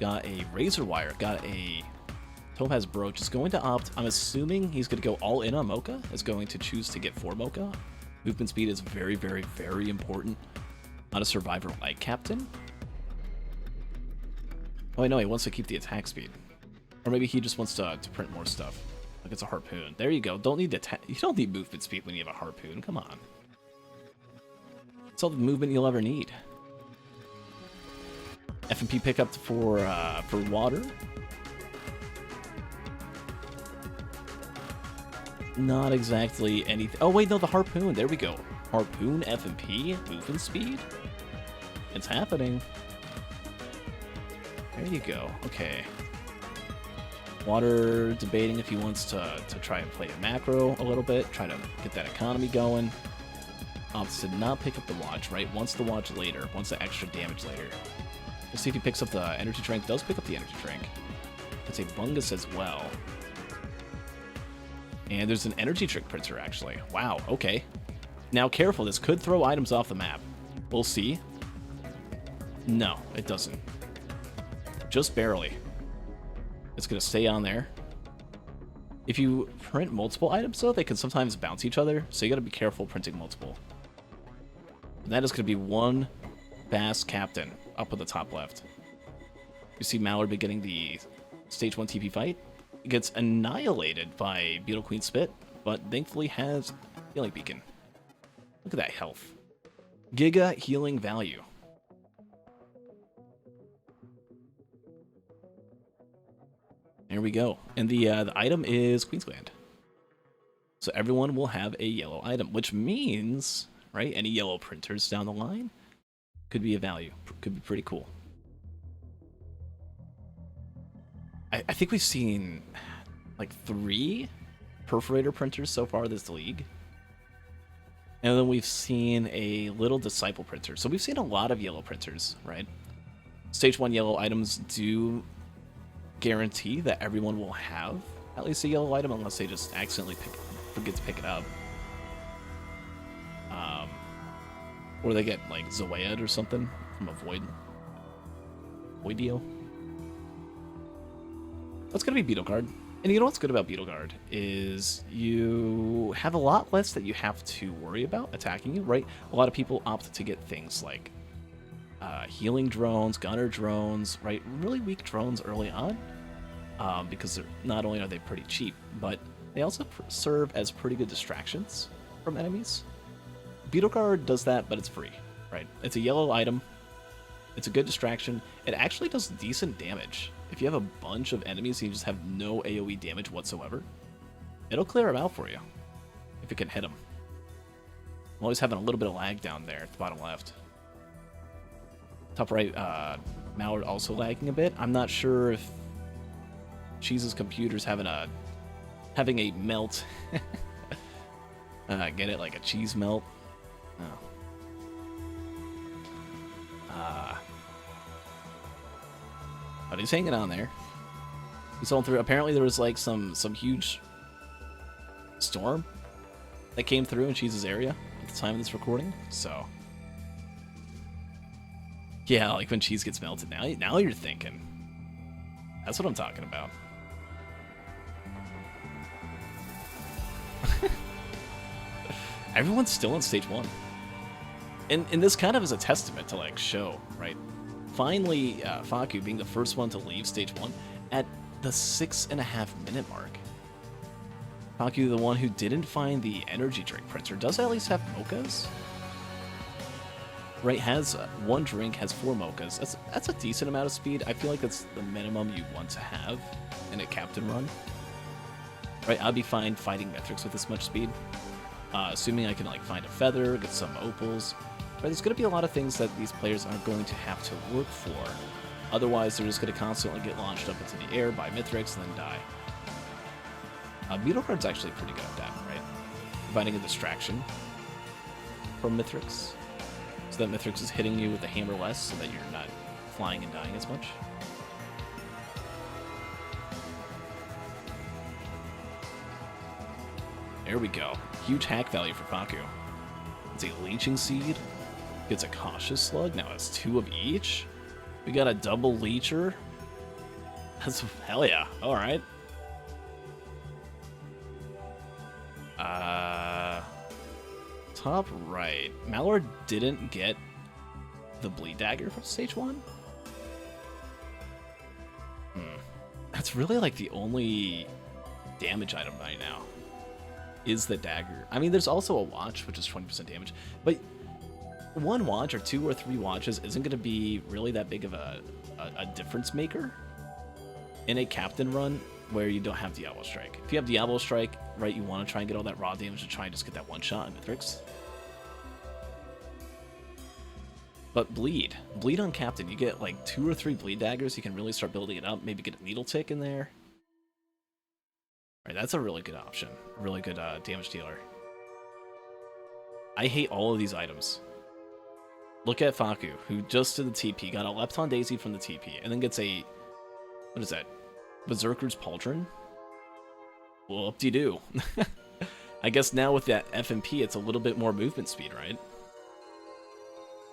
Got a razor wire. Got a Topaz brooch. Is going to opt. I'm assuming he's going to go all in on mocha. Is going to choose to get 4 mocha. Movement speed is very, very, very important on a survivor like Captain. Oh, I know he wants to keep the attack speed. Or maybe he just wants to print more stuff. Like it's a harpoon. There you go. Don't need you don't need movement speed when you have a harpoon. Come on. It's all the movement you'll ever need. FMP pickup for water. Not exactly anything. Oh wait, no, the harpoon. There we go. Harpoon, FMP, movement speed. It's happening. There you go. Okay. Water debating if he wants to try and play a macro a little bit, try to get that economy going. Opts to not pick up the watch, right? Wants the watch later, wants the extra damage later. We'll see if he picks up the energy drink. Does pick up the energy drink. It's a bungus as well. And there's an energy drink printer, actually. Wow, okay. Now, careful. This could throw items off the map. We'll see. No, it doesn't. Just barely. It's going to stay on there. If you print multiple items, though, they can sometimes bounce each other, so you got to be careful printing multiple. And that is going to be one fast captain up at the top left. You see Mallard beginning the stage 1 TP fight. It gets annihilated by Beetle Queen Spit, but thankfully has Healing Beacon. Look at that health. Giga healing value. There we go. And the item is Queensland. So everyone will have a yellow item, which means, right, any yellow printers down the line could be a value. Could be pretty cool. I think we've seen like 3 perforator printers so far this league. And then we've seen a little disciple printer. So we've seen a lot of yellow printers, right? Stage 1 yellow items do guarantee that everyone will have at least a yellow item unless they just accidentally forget to pick it up. Or they get like Zoead or something from a Voidio. That's gonna be Beetle Guard. And you know what's good about Beetle Guard is you have a lot less that you have to worry about attacking you, right? A lot of people opt to get things like healing drones, gunner drones, right? Really weak drones early on, because not only are they pretty cheap, but they also serve as pretty good distractions from enemies. Beetle Guard does that, but it's free, right? It's a yellow item. It's a good distraction. It actually does decent damage. If you have a bunch of enemies and you just have no AoE damage whatsoever, it'll clear them out for you, if it can hit them. I'm always having a little bit of lag down there at the bottom left. Top right, Mallard also lagging a bit. I'm not sure if Cheese's computer's having a melt. Get it? Like a cheese melt? Oh. But he's hanging on there. He's on through. Apparently there was like some huge storm that came through in Cheese's area at the time of this recording. So yeah, like when Cheese gets melted, now you're thinking. That's what I'm talking about. Everyone's still in stage 1. And this kind of is a testament to like show, right? Finally, Faku being the first one to leave stage 1 at the 6.5 minute mark. Faku, the one who didn't find the energy drink printer, does at least have mochas? Right, has one drink, has 4 mochas. That's a decent amount of speed. I feel like that's the minimum you want to have in a captain run. Right, I'd be fine fighting Mythics with this much speed. Assuming I can like find a feather, get some opals. Right, there's going to be a lot of things that these players aren't going to have to work for. Otherwise, they're just going to constantly get launched up into the air by Mythics and then die. Beetle Guard's actually pretty good at that, right? Providing a distraction from Mythics. So that Mythics is hitting you with the hammer less so that you're not flying and dying as much. There we go. Huge hack value for Faku. It's a Leeching Seed. Gets a Cautious Slug. Now it's 2 of each. We got a double Leecher. That's hell yeah. Alright. Top right. Mallard didn't get the Bleed Dagger from stage 1? That's really like the only damage item right now. Is the dagger. I mean, there's also a watch, which is 20% damage, but 1 watch or 2 or 3 watches isn't going to be really that big of a difference maker in a captain run where you don't have Diablo Strike. If you have Diablo Strike, right, you want to try and get all that raw damage to try and just get that 1 shot in Mythics. But Bleed on Captain, you get like 2 or 3 Bleed Daggers, you can really start building it up, maybe get a Needle Tick in there. Right, that's a really good option. Really good damage dealer. I hate all of these items. Look at Faku, who just did the TP, got a Lepton Daisy from the TP, and then gets a... What is that? Berserker's Pauldron? Well, up-de-doo. I guess now with that FMP, it's a little bit more movement speed, right?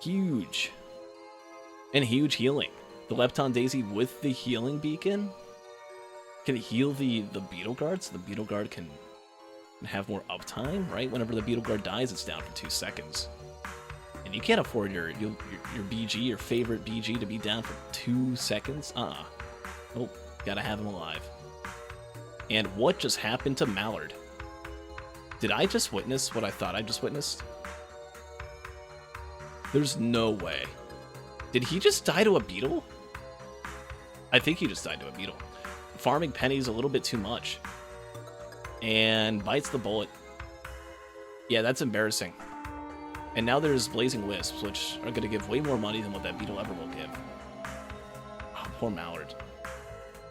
Huge. And huge healing. The Lepton Daisy with the healing beacon can heal the Beetle Guard, so the Beetle Guard can have more uptime, right? Whenever the Beetle Guard dies, it's down for 2 seconds. And you can't afford your BG, your favorite BG, to be down for 2 seconds. Nope, gotta have him alive. And what just happened to Mallard? Did I just witness what I thought I just witnessed? There's no way. Did he just die to a beetle? I think he just died to a beetle. Farming pennies a little bit too much. And bites the bullet. Yeah, that's embarrassing. And now there's Blazing Wisps, which are going to give way more money than what that beetle ever will give. Oh, poor Mallard.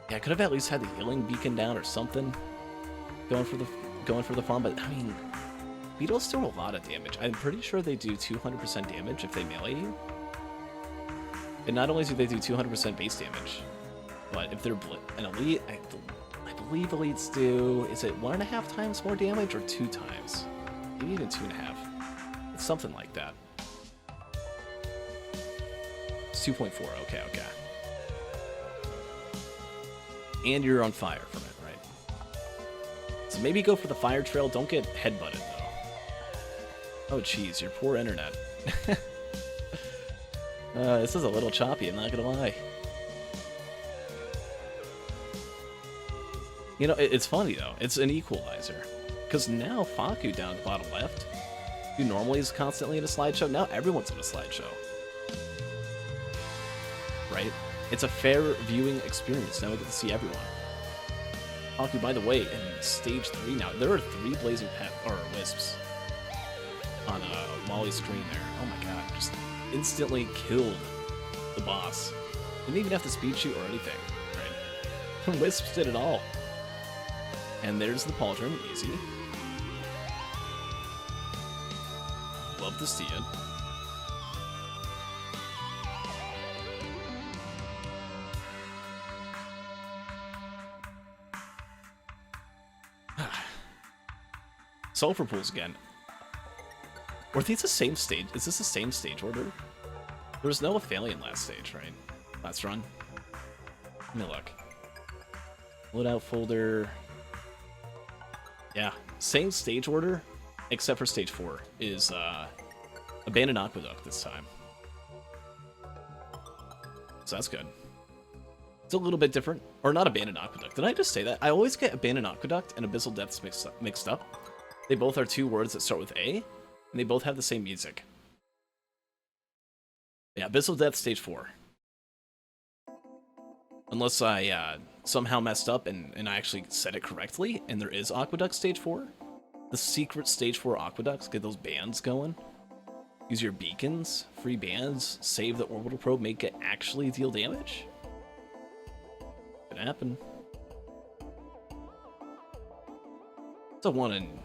Yeah, I could have at least had the healing beacon down or something. Going for the farm, but I mean, beetles do a lot of damage. I'm pretty sure they do 200% damage if they melee you. And not only do they do 200% base damage, but if they're an elite, I believe elites do, is it 1.5 times more damage or 2 times? Maybe even 2.5. It's something like that. It's 2.4, okay. And you're on fire from it, right? So maybe go for the fire trail, don't get headbutted though. Oh jeez, your poor internet. This is a little choppy, I'm not gonna lie. You know, it's funny though, it's an equalizer. Because now Faku down at the bottom left, who normally is constantly in a slideshow, now everyone's in a slideshow. Right? It's a fair viewing experience, now we get to see everyone. Faku, by the way, in stage 3 now, there are 3 blazing wisps on Molly's screen there. Oh my god, just instantly killed the boss. Didn't even have to speed shoot or anything, right? Wisps did it all. And there's the Pauldron, easy. Love to see it. Sulfur pools again. Were these the same stage? Is this the same stage order? There was no Aphelion last stage, right? Last run. Let me look. Loadout folder. Yeah, same stage order, except for stage 4 is Abandoned Aqueduct this time. So that's good. It's a little bit different. Or not Abandoned Aqueduct. Did I just say that? I always get Abandoned Aqueduct and Abyssal Depths mixed up. They both are two words that start with A, and they both have the same music. Yeah, Abyssal Depths Stage 4. Unless I somehow messed up and I actually said it correctly, and there is Aqueduct Stage 4. The secret Stage 4 Aqueducts, get those bands going. Use your beacons, free bands, save the orbital probe, make it actually deal damage. Could happen. It's a 1 in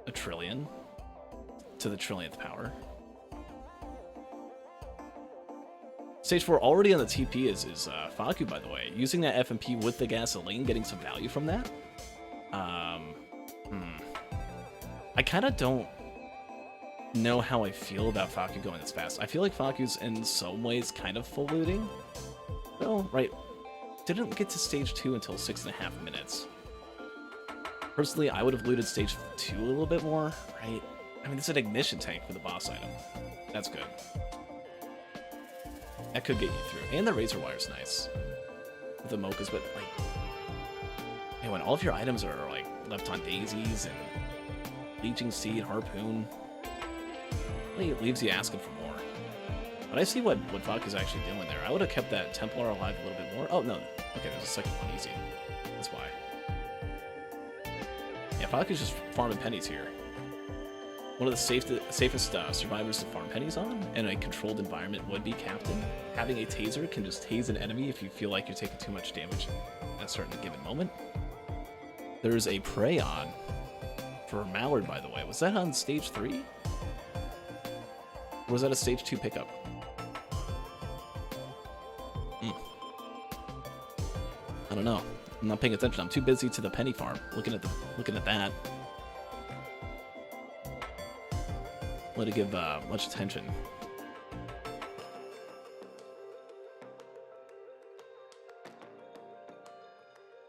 a trillion to the trillionth power. Stage 4 already on the TP is Faku, by the way. Using that FMP with the gasoline, getting some value from that. I kind of don't know how I feel about Faku going this fast. I feel like Faku's in some ways kind of full looting. Well, right. Didn't get to stage 2 until 6.5 minutes. Personally, I would have looted stage 2 a little bit more, right? I mean, it's an ignition tank for the boss item. That's good. That could get you through. And the razor wire's nice. With the mochas, but like... Man, when all of your items are like left on daisies and leeching seed, harpoon, it leaves you asking for more. But I see what Faku's actually doing there. I would have kept that Templar alive a little bit more. Oh, no. Okay, there's a second one. Easy. That's why. Yeah, Faku's just farming pennies here. One of the safest survivors to farm pennies on in a controlled environment would be Captain. Having a taser can just tase an enemy if you feel like you're taking too much damage at a certain given moment. There's a Prey on for Mallard, by the way. Was that on stage 3? Or was that a stage 2 pickup? I don't know. I'm not paying attention. I'm too busy to the penny farm, looking at that. Let it give much attention.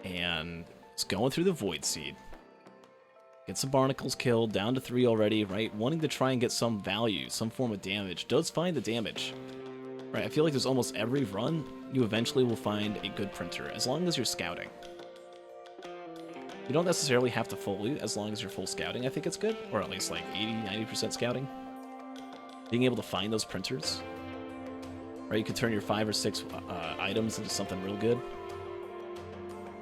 And it's going through the Void Seed. Get some barnacles killed, down to 3 already, right? Wanting to try and get some value, some form of damage. Does find the damage. Right, I feel like there's almost every run, you eventually will find a good printer, as long as you're scouting. You don't necessarily have to full loot, as long as you're full scouting, I think it's good. Or at least like 80-90% scouting. Being able to find those printers. Right, you could turn your 5 or 6 items into something real good.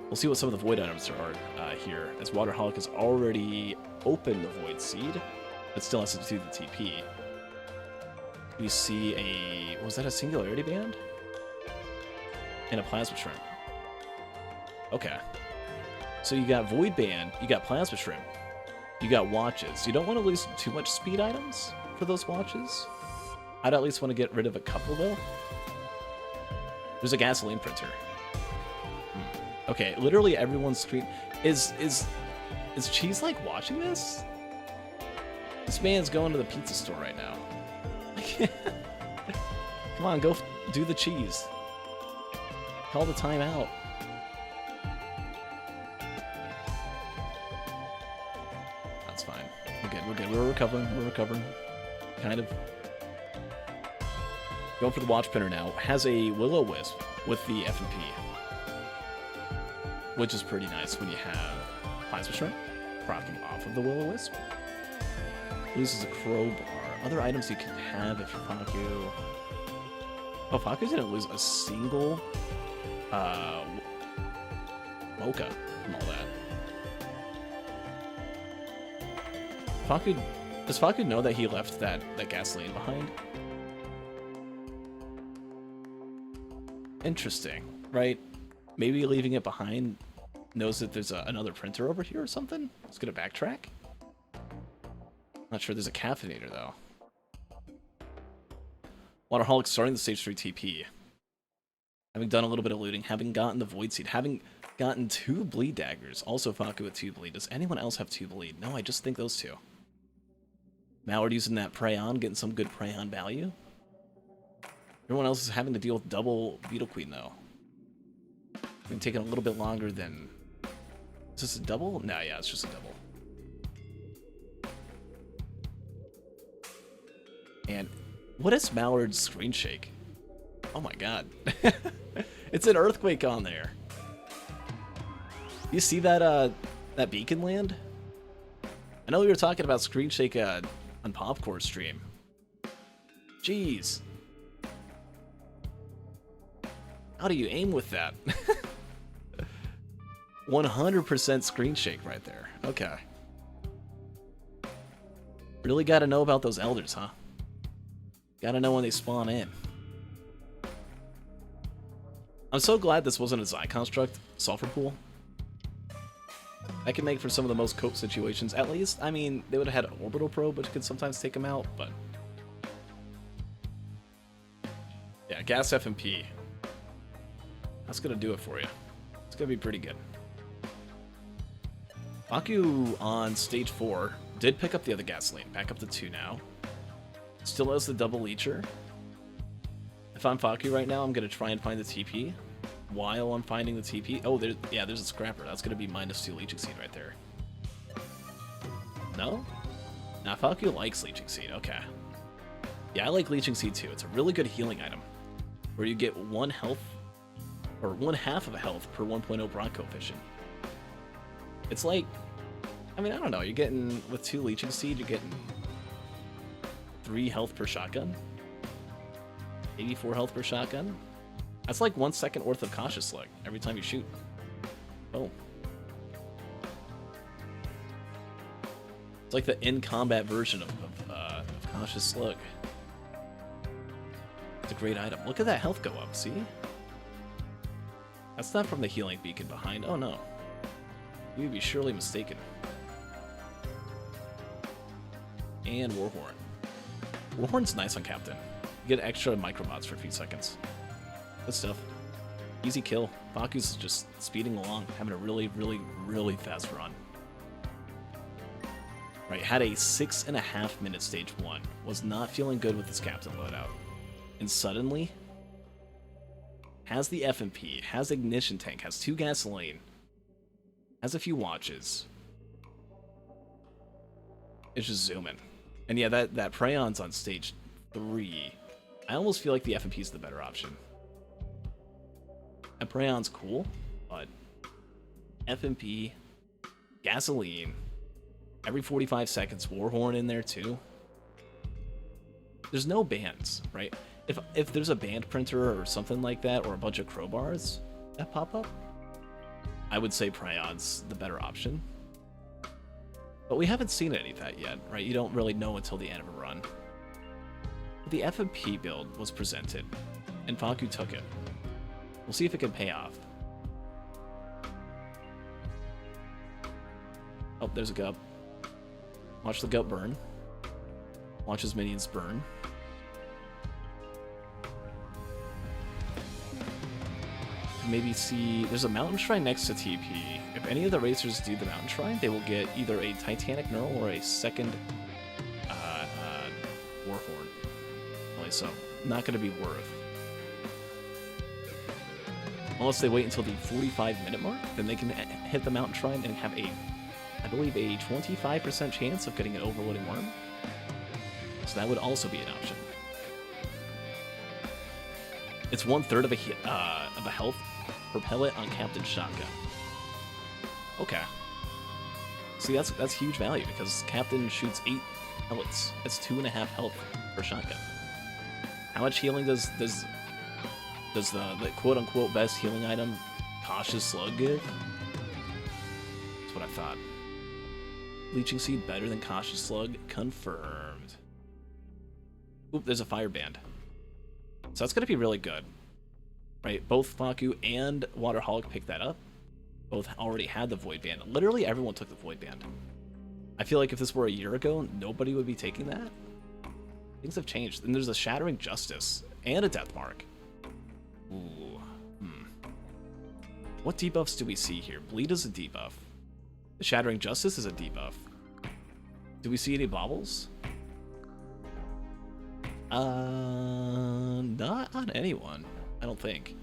We'll see what some of the Void items are here, as Waterholic has already opened the Void Seed, but still has to do the TP. We see a... Was that a Singularity Band? And a Plasma Shrimp. Okay. So you got Void Band, you got Plasma Shrimp, you got Watches. You don't want to lose too much speed items for those Watches. I'd at least want to get rid of a couple, though. There's a Gasoline Printer. Okay, literally everyone's screen... Is Cheese like watching this? This man's going to the pizza store right now. Come on, go do the cheese. Call the timeout. That's fine. We're good. We're recovering. Kind of. Going for the watch printer now. Has a Will-O-Wisp with the FMP. Which is pretty nice when you have Plasma Shrimp proccing off of the Will-O-Wisp. Loses a crowbar. Other items you can have if you're Faku. Oh, Faku didn't lose a single mocha from all that. Does Faku know that he left that gasoline behind? Interesting, right? Maybe leaving it behind knows that there's another printer over here or something? It's gonna backtrack? Not sure there's a caffeinator, though. Waterholic starting the stage 3 TP. Having done a little bit of looting, having gotten the Void Seed, having gotten 2 Bleed Daggers. Also Faku with 2 Bleed. Does anyone else have 2 Bleed? No, I just think those 2. Mallard using that Prey on, getting some good Prey on value. Everyone else is having to deal with double Beetle Queen, though. Been taking a little bit longer than... Is this a double? No, yeah, it's just a double. And what is Mallard's screen shake? Oh my god. It's an earthquake on there. You see that that beacon land? I know we were talking about Screen Shake on Popcorn stream. Jeez. How do you aim with that? 100% Screen Shake right there. Okay. Really gotta know about those elders, huh? Gotta know when they spawn in. I'm so glad this wasn't a Xi construct sulfur pool. That can make for some of the most cope situations. At least, I mean, they would have had an orbital probe, which could sometimes take them out, but yeah, gas FMP. That's gonna do it for you. It's gonna be pretty good. Baku on stage 4 did pick up the other gasoline, back up to 2 now. Still has the double leecher. If I'm Faku right now, I'm gonna try and find the TP. While I'm finding the TP, oh, there's a scrapper. That's gonna be -2 leeching seed right there. No? Nah, Faku likes leeching seed. Okay. Yeah, I like leeching seed too. It's a really good healing item, where you get 1 health, or 1/2 of a health per 1.0 Brock coefficient. It's like, I mean, I don't know. You're getting, with 2 leeching seed, you're getting 3 health per shotgun. 84 health per shotgun. That's like 1 second worth of Cautious Slug every time you shoot. Oh. It's like the in-combat version of Cautious Slug. It's a great item. Look at that health go up, see? That's not from the healing beacon behind. Oh no. You would be surely mistaken. And Warhorn. Warhorn's nice on Captain. You get extra microbots for a few seconds. Good stuff. Easy kill. Faku's just speeding along, having a really, really, really fast run. Right, had a 6.5 minute stage 1. Was not feeling good with his Captain loadout. And suddenly, has the FMP, has Ignition Tank, has 2 gasoline, has a few watches. It's just zooming. And yeah, that Preyon's on stage 3. I almost feel like the FMP is the better option. And Preyon's cool, but FMP, gasoline, every 45 seconds, Warhorn in there too. There's no bands, right? If there's a band printer or something like that, or a bunch of crowbars that pop up, I would say Preyon's the better option. But we haven't seen any of that yet, right? You don't really know until the end of a run. The FMP build was presented, and Faku took it. We'll see if it can pay off. Oh, there's a Gup. Watch the Gup burn. Watch his minions burn. Maybe see... There's a mountain shrine next to TP. If any of the racers do the mountain shrine, they will get either a Titanic Neural or a second Warhorn. Only so. Not going to be worth. Unless they wait until the 45-minute mark, then they can hit the mountain shrine and have a, I believe, a 25% chance of getting an overloading worm. So that would also be an option. It's 1/3 of a health per pellet on Captain Shotgun. Okay. See, that's huge value because Captain shoots 8 pellets. That's 2.5 health per shotgun. How much healing does the quote-unquote best healing item, Cautious Slug, give? That's what I thought. Leeching Seed better than Cautious Slug? Confirmed. Oop, there's a Fire Band. So that's going to be really good. Right? Both Faku and Waterholic picked that up. Both already had the Void Band. Literally everyone took the Void Band. I feel like if this were a year ago, nobody would be taking that. Things have changed. And there's a Shattering Justice and a Death Mark. Ooh. What debuffs do we see here? Bleed is a debuff. The Shattering Justice is a debuff. Do we see any baubles? Not on anyone, I don't think.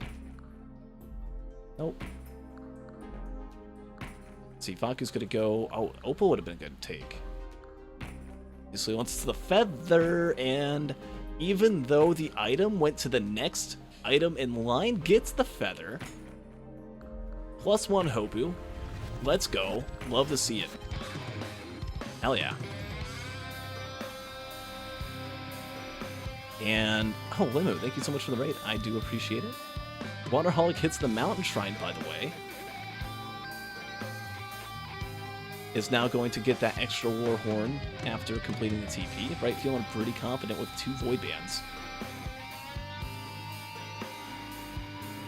Nope. Let's see, Faku's gonna go... Oh, Opal would have been a good take. So he wants the feather, and even though the item went to the next item in line, gets the feather. +1 Hopu. Let's go. Love to see it. Hell yeah. And, oh, Limo, thank you so much for the raid. I do appreciate it. Waterholic hits the mountain shrine, by the way. Is now going to get that extra war horn after completing the TP. Right, feeling pretty confident with 2 void bands.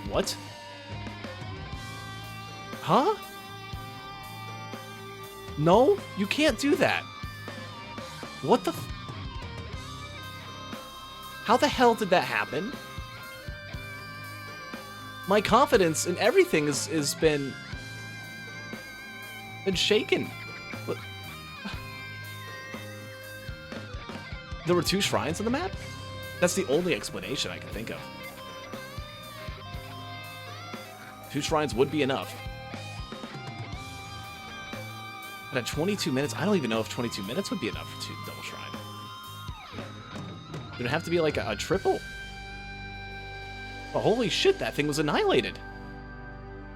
What? Huh? No, you can't do that. What the f— How the hell did that happen? My confidence in everything has been shaken. What? There were 2 shrines on the map? That's the only explanation I can think of. 2 shrines would be enough. But at 22 minutes, I don't even know if 22 minutes would be enough for 2 double shrine. There'd have to be like a triple. Oh, holy shit, that thing was annihilated.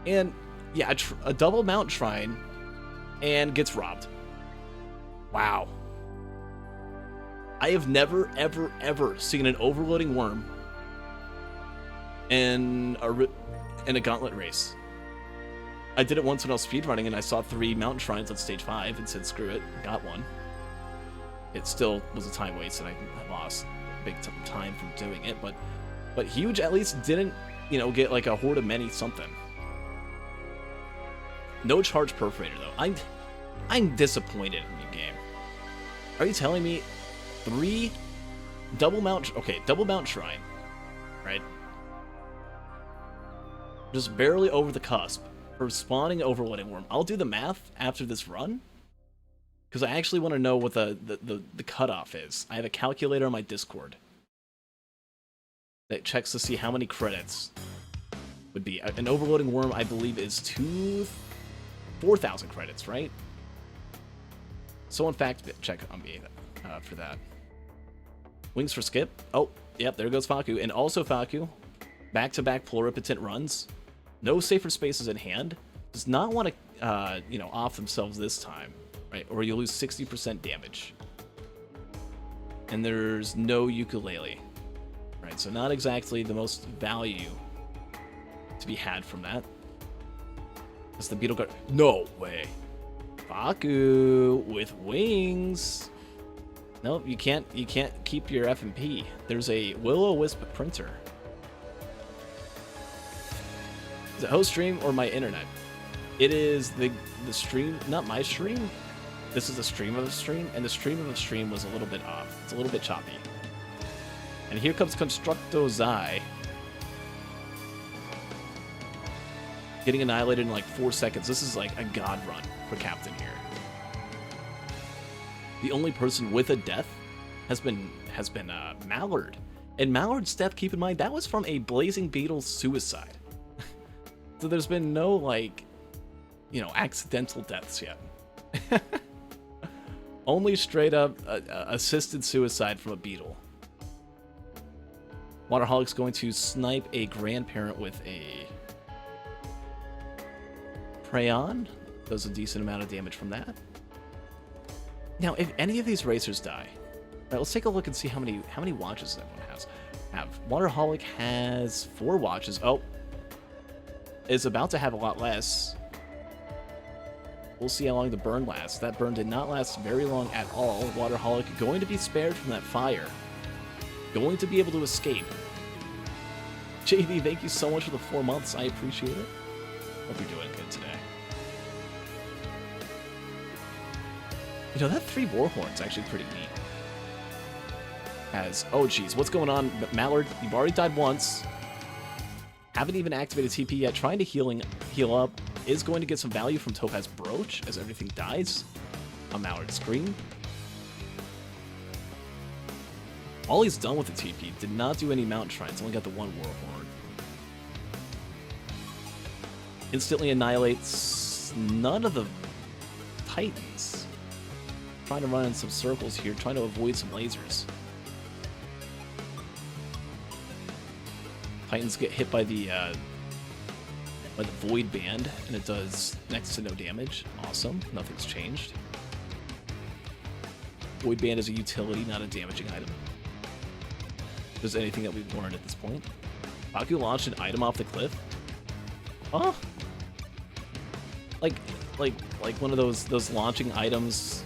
And yeah, a double mount shrine and gets robbed. Wow. I have never, ever, ever seen an overloading worm in a gauntlet race. I did it once when I was speedrunning and I saw 3 mountain shrines on stage 5 and said, screw it, got one. It still was a time waste and I lost big time from doing it, but Huge at least didn't, you know, get like a horde of many something. No charge perforator though. I'm disappointed in the game. Are you telling me 3 double mount shrine, right? Just barely over the cusp for spawning overloading worm. I'll do the math after this run because I actually want to know what the cutoff is. I have a calculator on my Discord that checks to see how many credits would be. An overloading worm, I believe, is 4,000 credits, right? So in fact, check on me for that. Wings for skip. Oh, yep, there goes Faku. And also Faku, back-to-back pluripotent runs. No safer spaces in hand. Does not want to, you know, off themselves this time, right? Or you'll lose 60% damage. And there's no ukulele, right? So not exactly the most value to be had from that. That's the beetle guard. No way. Faku with wings. Nope, you can't keep your FMP. There's a will-o-wisp printer. Is it host stream or my internet? It is the stream, not my stream. This is the stream of the stream, and the stream of the stream was a little bit off. It's a little bit choppy. And here comes Constructo Zai. Getting annihilated in like 4 seconds. This is like a god run for Captain here. The only person with a death has been Mallard. And Mallard's death, keep in mind, that was from a Blazing Beetle's suicide. So there's been no, like, you know, accidental deaths yet. Only straight up assisted suicide from a beetle. Waterholic's going to snipe a grandparent with a Prayon. Does a decent amount of damage from that. Now, if any of these racers die, right, let's take a look and see how many watches everyone has. Waterholic has 4 watches. Oh, is about to have a lot less. We'll see how long the burn lasts. That burn did not last very long at all. Waterholic going to be spared from that fire. Going to be able to escape. JV, thank you so much for the 4 months. I appreciate it. Hope you're doing good today. You know, that 3 Warhorn's actually pretty neat. Oh geez, what's going on? Mallard, you've already died once. Haven't even activated TP yet. Trying to heal up. Is going to get some value from Topaz Brooch as everything dies on Mallard's screen. All he's done with the TP. Did not do any mountain shrines. Only got the 1 Warhorn. Instantly annihilates none of the Titans. Trying to run in some circles here. Trying to avoid some lasers. Titans get hit by the But Void Band, and it does next to no damage. Awesome. Nothing's changed. Void Band is a utility, not a damaging item. If there's anything that we've learned at this point. Faku launched an item off the cliff? Huh? Like one of those launching items.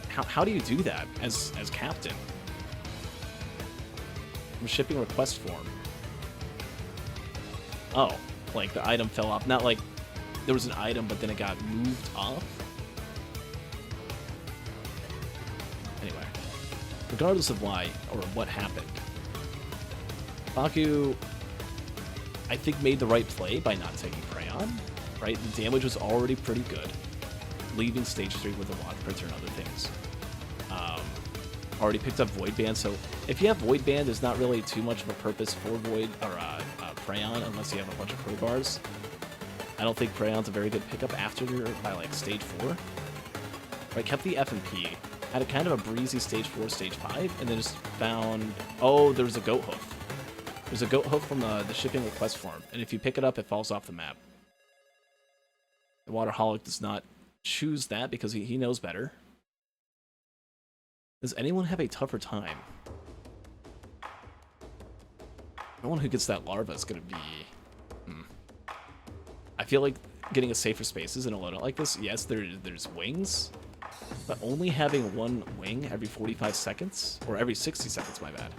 How do you do that as captain? From shipping request form. Oh, like the item fell off. Not like there was an item, but then it got moved off. Anyway, regardless of why or what happened, Faku, I think, made the right play by not taking Crayon. Right, the damage was already pretty good, leaving stage 3 with a Watch Printer and other things. Already picked up Void Band, so if you have Void Band, there's not really too much of a purpose for Void or Crayon unless you have a bunch of crowbars. I don't think Crayon's a very good pickup after by like stage 4. Right, kept the F&P, had a kind of a breezy stage 4, stage 5, and then just found, oh, there's a goat hoof. There's a goat hoof from the shipping request form, and if you pick it up, it falls off the map. The Waterholic does not choose that because he knows better. Does anyone have a tougher time? No one who gets that larva is going to be... I feel like getting a safer spaces in a loadout like this, yes, there's wings, but only having one wing every 45 seconds, or every 60 seconds, my bad.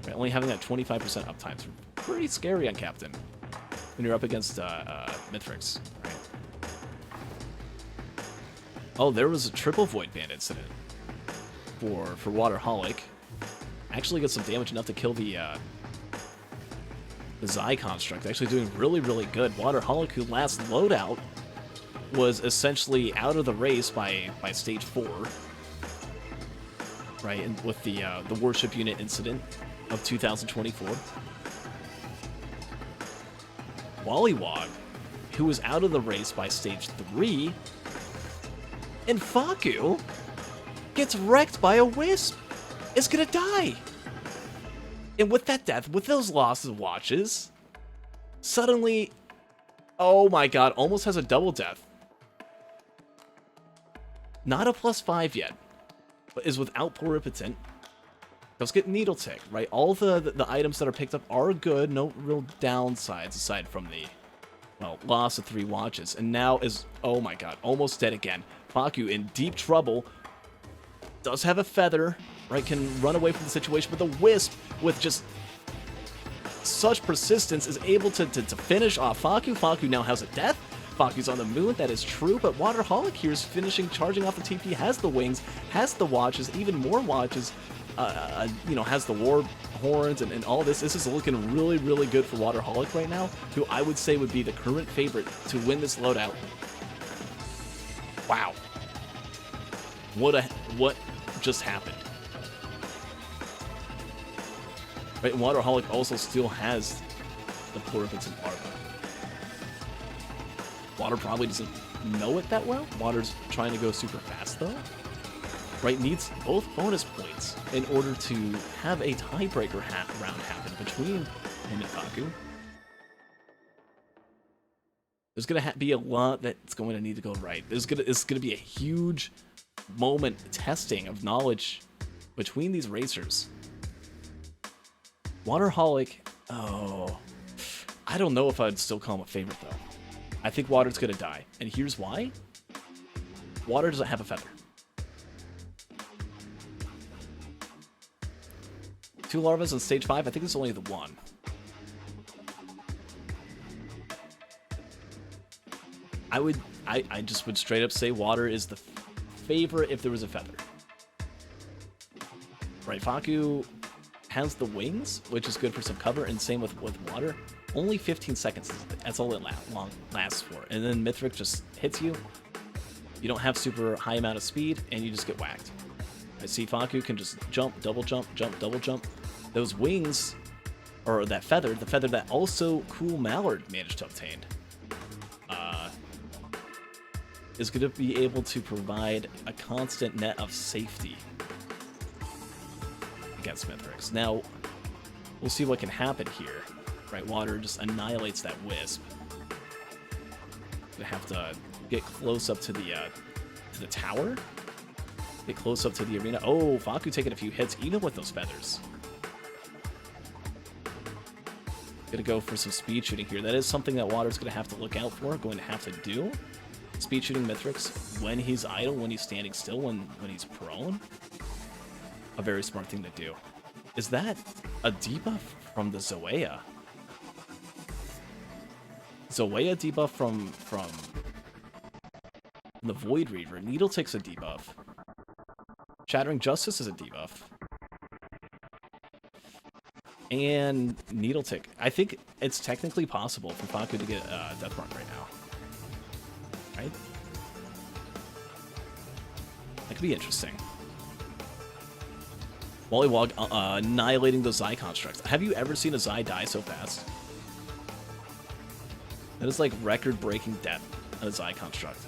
Right, only having that 25% uptime is pretty scary on Captain when you're up against Mithrix. Right? Oh, there was a triple Void Band incident for Waterholic. Actually got some damage enough to kill the Zai construct. Actually doing really, really good. Waterholic, who last loadout was essentially out of the race by stage 4. Right, and with the worship unit incident of 2024. Wollywog, who was out of the race by stage 3. And Faku gets wrecked by a wisp. Is gonna die. And with that death, with those losses of watches, suddenly, oh my god, almost has a double death. Not a +5 yet, but is without Pluripotent. Does get Needle Tick, right? All the items that are picked up are good, no real downsides aside from the, well, loss of 3 watches. And now is, oh my god, almost dead again. Faku in deep trouble. Does have a feather, right? Can run away from the situation, but the wisp, with just such persistence, is able to finish off Faku. Faku now has a death. Faku's on the moon, that is true, but Waterholic here is finishing, charging off the TP, has the wings, has the watches, even more watches, you know, has the war horns and all this. This is looking really, really good for Waterholic right now, who I would say would be the current favorite to win this loadout. Wow. What just happened? Right, Waterholic also still has the Pluripotent Larva. Water probably doesn't know it that well. Water's trying to go super fast though. Right, needs both bonus points in order to have a tiebreaker round happen between him and Faku. There's gonna be a lot that's going to need to go right. It's gonna be a huge moment testing of knowledge between these racers. Waterholic, oh, I don't know if I'd still call him a favorite though. I think Water's gonna die, and here's why. Water doesn't have a feather. 2 larvas on stage 5, I think it's only the 1. I just would straight up say Water is the favorite if there was a feather. Right, Faku has the wings, which is good for some cover, and same with Water. Only 15 seconds, that's all it lasts for. And then Mithrix just hits you. You don't have super high amount of speed, and you just get whacked. I see Faku can just jump, double jump, double jump. Those wings, or that feather, the feather that also Cool Mallard managed to obtain, is going to be able to provide a constant net of safety against Mithrix. Now, we'll see what can happen here. Right, Water just annihilates that wisp. Gonna have to get close up to the tower. Get close up to the arena. Oh, Faku taking a few hits, even with those feathers. Gonna go for some speed shooting here. That is something that Water's gonna have to look out for, going to have to do. Speed shooting Mithrix when he's idle, when he's standing still, when he's prone. A very smart thing to do. Is that a debuff from the Zoea? Zoea debuff from the Void Reaver. Needle takes a debuff. Shattering Justice is a debuff. And Needle Tick. I think it's technically possible for Faku to get Death Mark right now. Right? That could be interesting. Wollywog annihilating those Zai constructs. Have you ever seen a Zai die so fast? That is like record-breaking death on a Zai construct.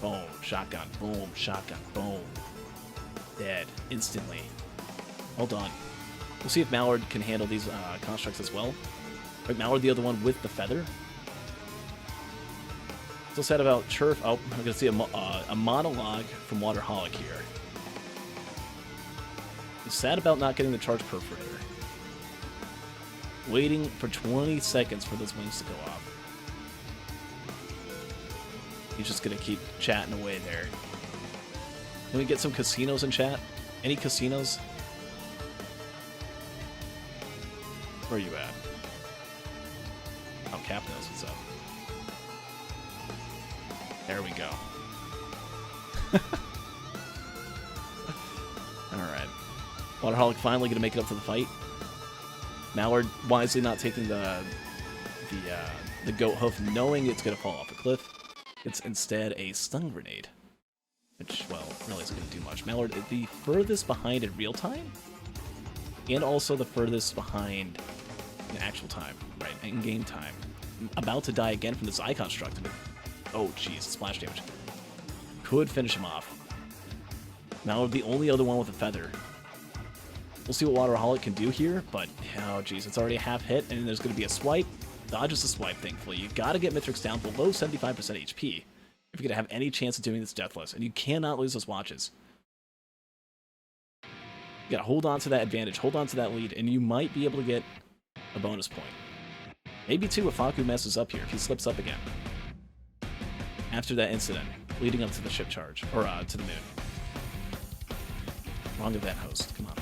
Boom, shotgun, boom, shotgun, boom. Dead, instantly. Well done. We'll see if Mallard can handle these constructs as well. Right, Mallard, the other one with the feather. Still sad about Churf. Oh, I'm going to see a monologue from Waterholic here. He's sad about not getting the charge perforator. Waiting for 20 seconds for those wings to go off. He's just going to keep chatting away there. Can we get some casinos in chat? Any casinos? Where are you at? Oh, Cap knows what's up. There we go. Alright. Waterholic finally going to make it up to the fight. Mallard wisely not taking the goat hoof, knowing it's going to fall off a cliff. It's instead a stun grenade. Which, well, really isn't going to do much. Mallard is the furthest behind in real time. And also the furthest behind in actual time, right? In-game time. About to die again from this Zai construct. Oh, jeez, splash damage. Could finish him off. Mallard, the only other one with a feather. We'll see what Waterholic can do here, but, oh, jeez, it's already a half hit, and there's going to be a swipe. Dodges the swipe, thankfully. You got to get Mithrix down below 75% HP if you're going to have any chance of doing this deathless, and you cannot lose those watches. You got to hold on to that advantage, hold on to that lead, and you might be able to get a bonus point. Maybe two if Faku messes up here, if he slips up again. After that incident, leading up to the ship charge, or to the moon. Wrong event host, come on.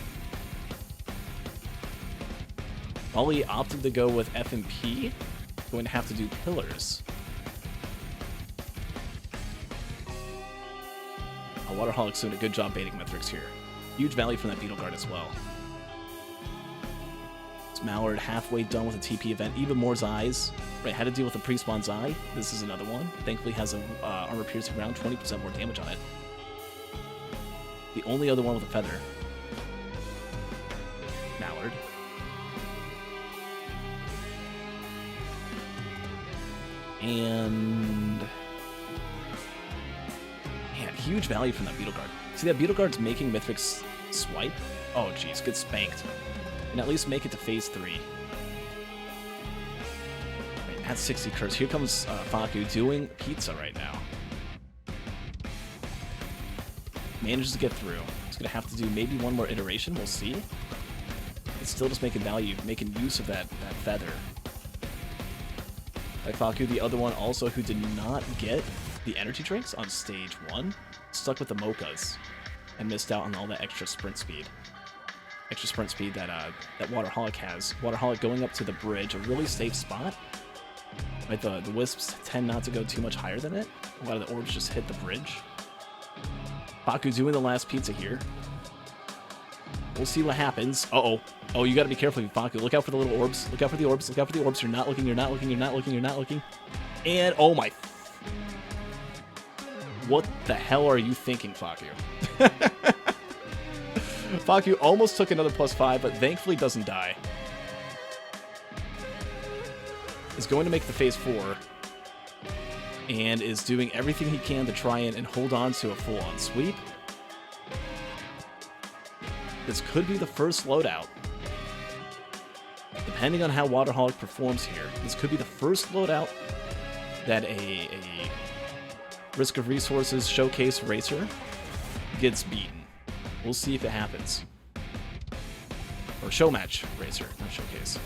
Wally opted to go with FMP, going to have to do pillars. Waterholic's doing a good job baiting Mithrix here. Huge value from that Beetle Guard as well. It's Mallard halfway done with a TP event. Even more Zais. Right, had to deal with a pre-spawn Zai. This is another one. Thankfully has a armor piercing round, 20% more damage on it. The only other one with a feather. Mallard. And man, huge value from that Beetle Guard. See, that Beetle Guard's making Mithrix swipe. Oh, jeez, get spanked. And at least make it to phase 3. Right, at 60 curse. Here comes Faku doing pizza right now. Manages to get through. He's going to have to do maybe one more iteration. We'll see. It's still just making value, making use of that feather. Like Faku, the other one also who did not get the energy drinks on stage 1, stuck with the mochas and missed out on all that extra sprint speed. Extra sprint speed that Waterholic has. Waterholic going up to the bridge, a really safe spot. Right, the wisps tend not to go too much higher than it. A lot of the orbs just hit the bridge. Faku doing the last pizza here. We'll see what happens. Uh-oh. Oh, you gotta be careful, Faku. Look out for the little orbs. Look out for the orbs. Look out for the orbs. You're not looking, you're not looking, you're not looking, you're not looking. And, oh my... What the hell are you thinking, Faku? Faku almost took another +5, but thankfully doesn't die. Is going to make the phase 4. And is doing everything he can to try and hold on to a full-on sweep. This could be the first loadout. Depending on how Waterholic performs here, this could be the first loadout that a Risk of Resources showcase racer gets beaten. We'll see if it happens. Or show match racer, not showcase.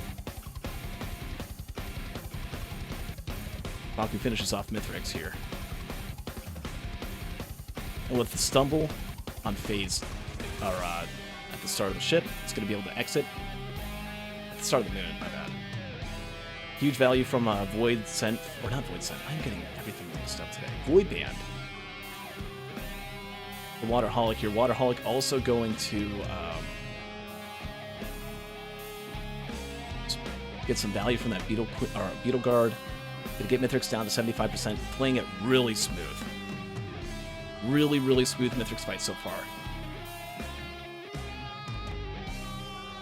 Faku finishes off Mithrix here. And with the stumble on phase, or at the start of the ship, it's going to be able to exit. At the start of the moon, my bad. Huge value from Void Scent, or not Void Scent, I'm getting everything mixed up today. Void Band. The Waterholic here. Waterholic also going to get some value from that Beetle Guard. Gonna get Mithrix down to 75%, playing it really smooth. Really, really smooth Mithrix fight so far.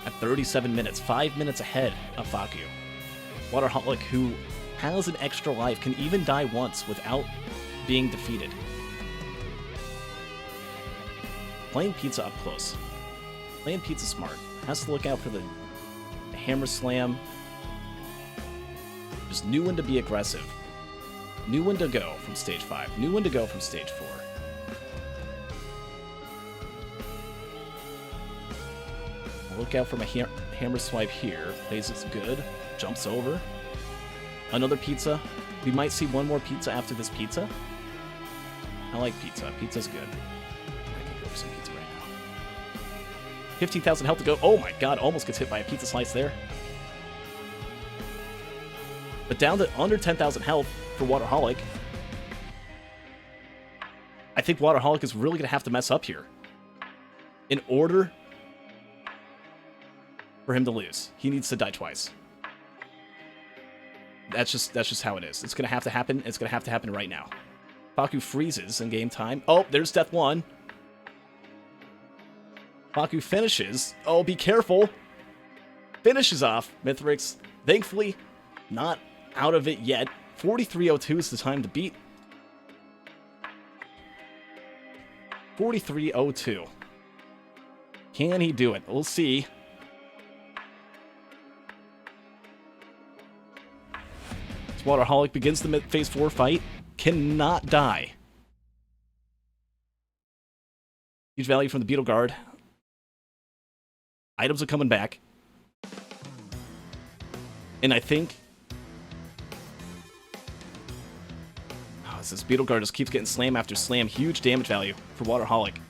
At 37 minutes, 5 minutes ahead of Faku. Waterholic, who has an extra life, can even die once without being defeated. Playing Pizza up close. Playing Pizza smart. Has to look out for the Hammer Slam. Just knew when to be aggressive. Knew when to go from stage 5. Knew when to go from stage 4. Look out for my hammer swipe here. Plays it good. Jumps over. Another pizza. We might see one more pizza after this pizza. I like pizza. Pizza's good. I can go for some pizza right now. 15,000 health to go. Oh my god, almost gets hit by a pizza slice there. But down to under 10,000 health for Waterholic. I think Waterholic is really going to have to mess up here. In order for him to lose, he needs to die twice. That's just how it is. It's going to have to happen. It's going to have to happen right now. Faku freezes in game time. Oh, there's death 1. Faku finishes. Oh, be careful. Finishes off Mithrix. Thankfully, not out of it yet. 43:02 is the time to beat. 43:02. Can he do it? We'll see. Waterholic begins the phase 4 fight. Cannot die. Huge value from the Beetle Guard. Items are coming back. And I think... this Beetle Guard just keeps getting slam after slam. Huge damage value for Waterholic.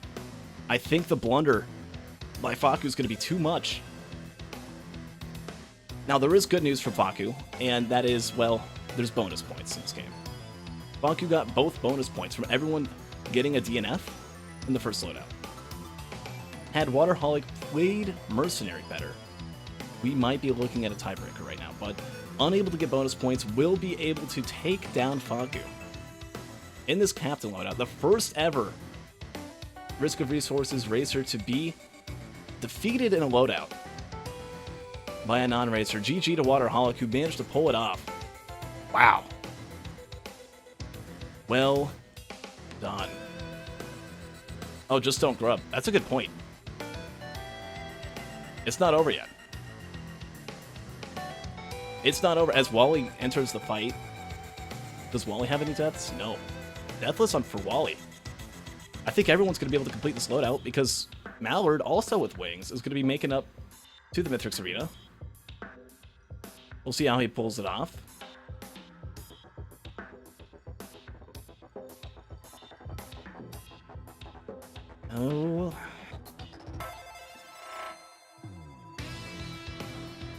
I think the blunder by Faku is going to be too much. Now, there is good news for Faku, and that is, well, there's bonus points in this game. Faku got both bonus points from everyone getting a DNF in the first loadout. Had Waterholic played Mercenary better, we might be looking at a tiebreaker right now, but unable to get bonus points will be able to take down Faku. In this Captain loadout, the first ever Risk of Resources racer to be defeated in a loadout by a non-racer. GG to Waterholic, who managed to pull it off. Wow. Well done. Oh, just don't grub. That's a good point. It's not over yet. It's not over. As Wally enters the fight, does Wally have any deaths? No. Deathless on for Wally. I think everyone's going to be able to complete this loadout because Mallard, also with wings, is going to be making up to the Mithrix Arena. We'll see how he pulls it off. Oh.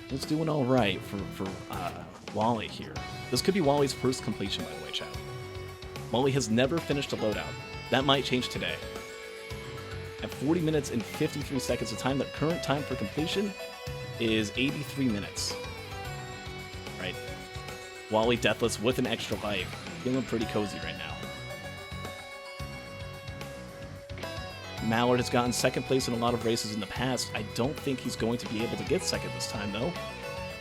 It's doing all right for Wally here. This could be Wally's first completion, by the way, chat. Wally has never finished a loadout. That might change today. At 40 minutes and 53 seconds, the current time for completion is 83 minutes. Right? Wally deathless with an extra life. Feeling pretty cozy right now. Mallard has gotten second place in a lot of races in the past. I don't think he's going to be able to get second this time, though,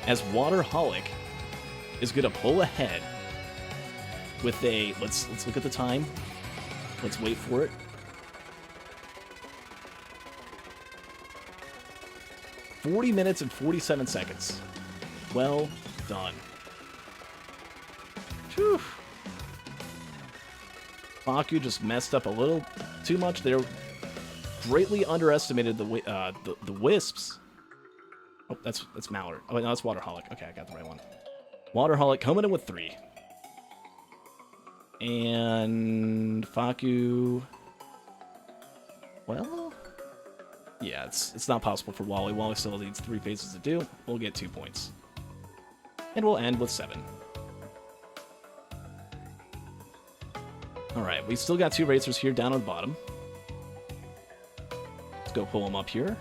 as Waterholic is going to pull ahead with a... Let's look at the time. Let's wait for it. $40 minutes and 47 seconds. Well done. Whew. Baku just messed up a little too much. They're greatly underestimated the Wisps. Oh, that's Mallard. Oh, no, that's Waterholic. Okay, I got the right one. Waterholic coming in with 3. And Faku... Well... Yeah, it's not possible for Wally. Wally still needs 3 phases to do. We'll get 2 points. And we'll end with 7. Alright, we still got 2 racers here down on the bottom. Let's go pull them up here.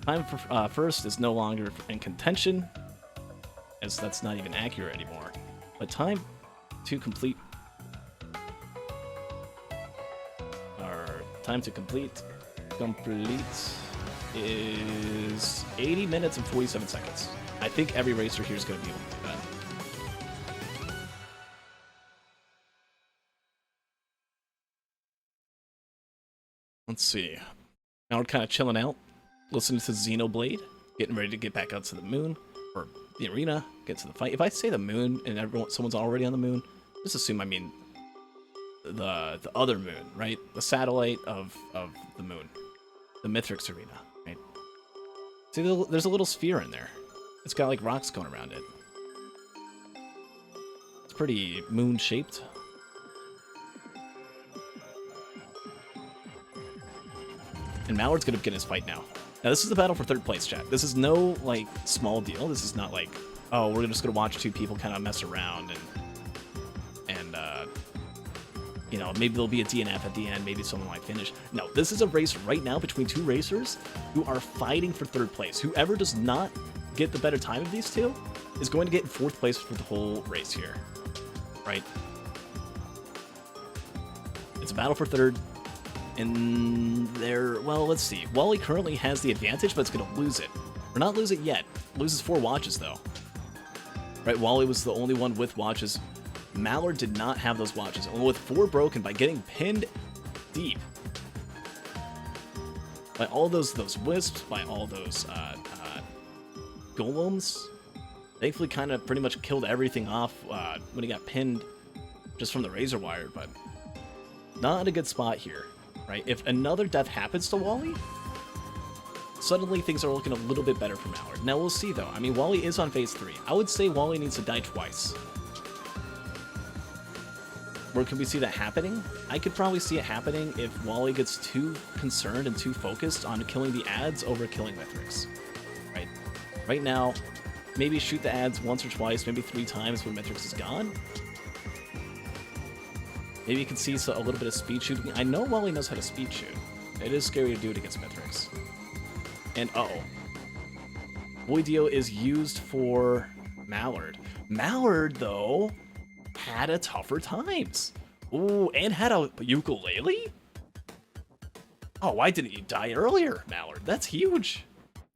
Time for first is no longer in contention, as that's not even accurate anymore. But time to complete... Time to complete is 80 minutes and 47 seconds. I think every racer here is going to be able to do that. Let's see. Now we're kind of chilling out, listening to Xenoblade, getting ready to get back out to the moon, or the arena, get to the fight. If I say the moon and someone's already on the moon, just assume I mean the other moon, right? The satellite of the moon. The Mithrix arena, right? See, there's a little sphere in there. It's got like rocks going around it. It's pretty moon-shaped. And Mallard's gonna get his fight now. Now this is the battle for 3rd place, chat. This is no, like, small deal. This is not like, oh, we're just gonna watch 2 people kind of mess around and you know, maybe there'll be a DNF at the end, maybe someone might finish. No, this is a race right now between 2 racers who are fighting for 3rd place. Whoever does not get the better time of these 2 is going to get in 4th place for the whole race here, right? It's a battle for 3rd, and well, let's see. Wally currently has the advantage, but it's going to lose it. Or not lose it yet. Loses 4 watches, though. Right, Wally was the only one with watches. Mallard did not have those watches, and with 4 broken by getting pinned deep by all those wisps, by all those golems. Thankfully, kind of pretty much killed everything off when he got pinned just from the razor wire, but not in a good spot here, right? If another death happens to Wally, suddenly things are looking a little bit better for Mallard. Now we'll see though. I mean, Wally is on phase 3. I would say Wally needs to die twice. Where can we see that happening? I could probably see it happening if Wally gets too concerned and too focused on killing the ads over killing Mithrix. Right? Right now, maybe shoot the ads once or twice, maybe 3 times when Mithrix is gone. Maybe you can see a little bit of speed shooting. I know Wally knows how to speed shoot. It is scary to do it against Mithrix. And uh-oh. Voidio is used for Mallard. Mallard, though, had a tougher times. Ooh, and had a ukulele? Oh, why didn't you die earlier, Mallard? That's huge.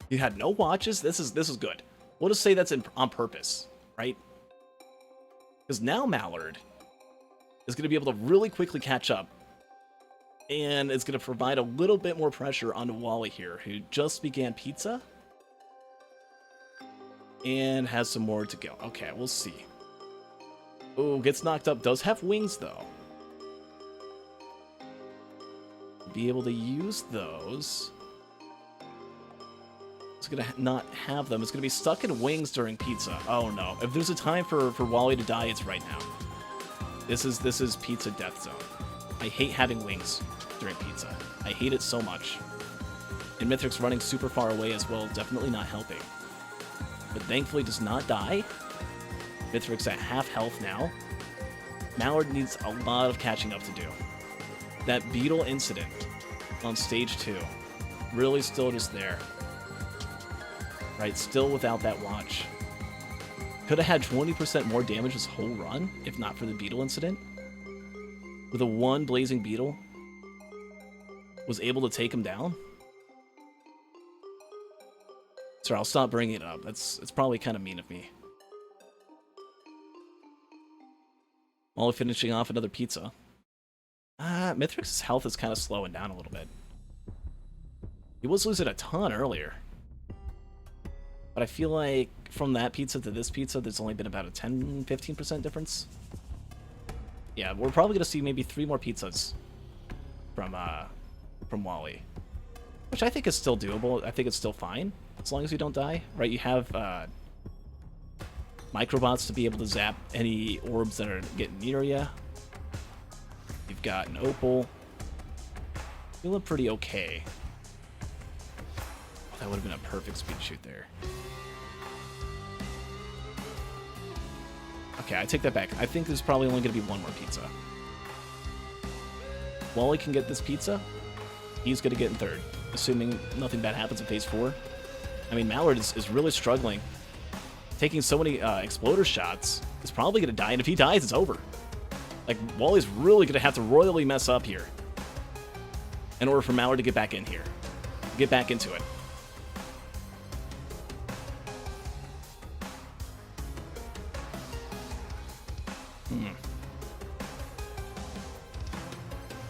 You had no watches. This is good. We'll just say that's on purpose, right? Because now Mallard is going to be able to really quickly catch up, and it's going to provide a little bit more pressure onto Wally here, who just began pizza and has some more to go. Okay, we'll see. Oh, gets knocked up. Does have wings, though. Be able to use those. It's going to not have them. It's going to be stuck in wings during pizza. Oh, no. If there's a time for Wally to die, it's right now. This is pizza death zone. I hate having wings during pizza. I hate it so much. And Mithrix running super far away as well, definitely not helping. But thankfully does not die. Mithrix at half health now. Mallard needs a lot of catching up to do. That beetle incident on stage 2, really still just there. Right, still without that watch. Could have had 20% more damage this whole run, if not for the beetle incident. With a 1 blazing beetle, was able to take him down. Sorry, I'll stop bringing it up. It's probably kind of mean of me. While finishing off another pizza. Mithrix's health is kind of slowing down a little bit. He was losing a ton earlier. But I feel like from that pizza to this pizza, there's only been about a 10-15% difference. Yeah, we're probably gonna see maybe 3 more pizzas from Wally, which I think is still doable. I think it's still fine as long as you don't die, right? You have microbots to be able to zap any orbs that are getting near you. You've got an opal. Feeling pretty okay. That would have been a perfect speed shoot there. Okay, I take that back. I think there's probably only going to be 1 more pizza. Wally can get this pizza. He's going to get in 3rd, assuming nothing bad happens in phase 4. I mean, Mallard is really struggling. Taking so many exploder shots is probably going to die, and if he dies, it's over. Like, Wally's really going to have to royally mess up here in order for Mallard to get back in here. Get back into it.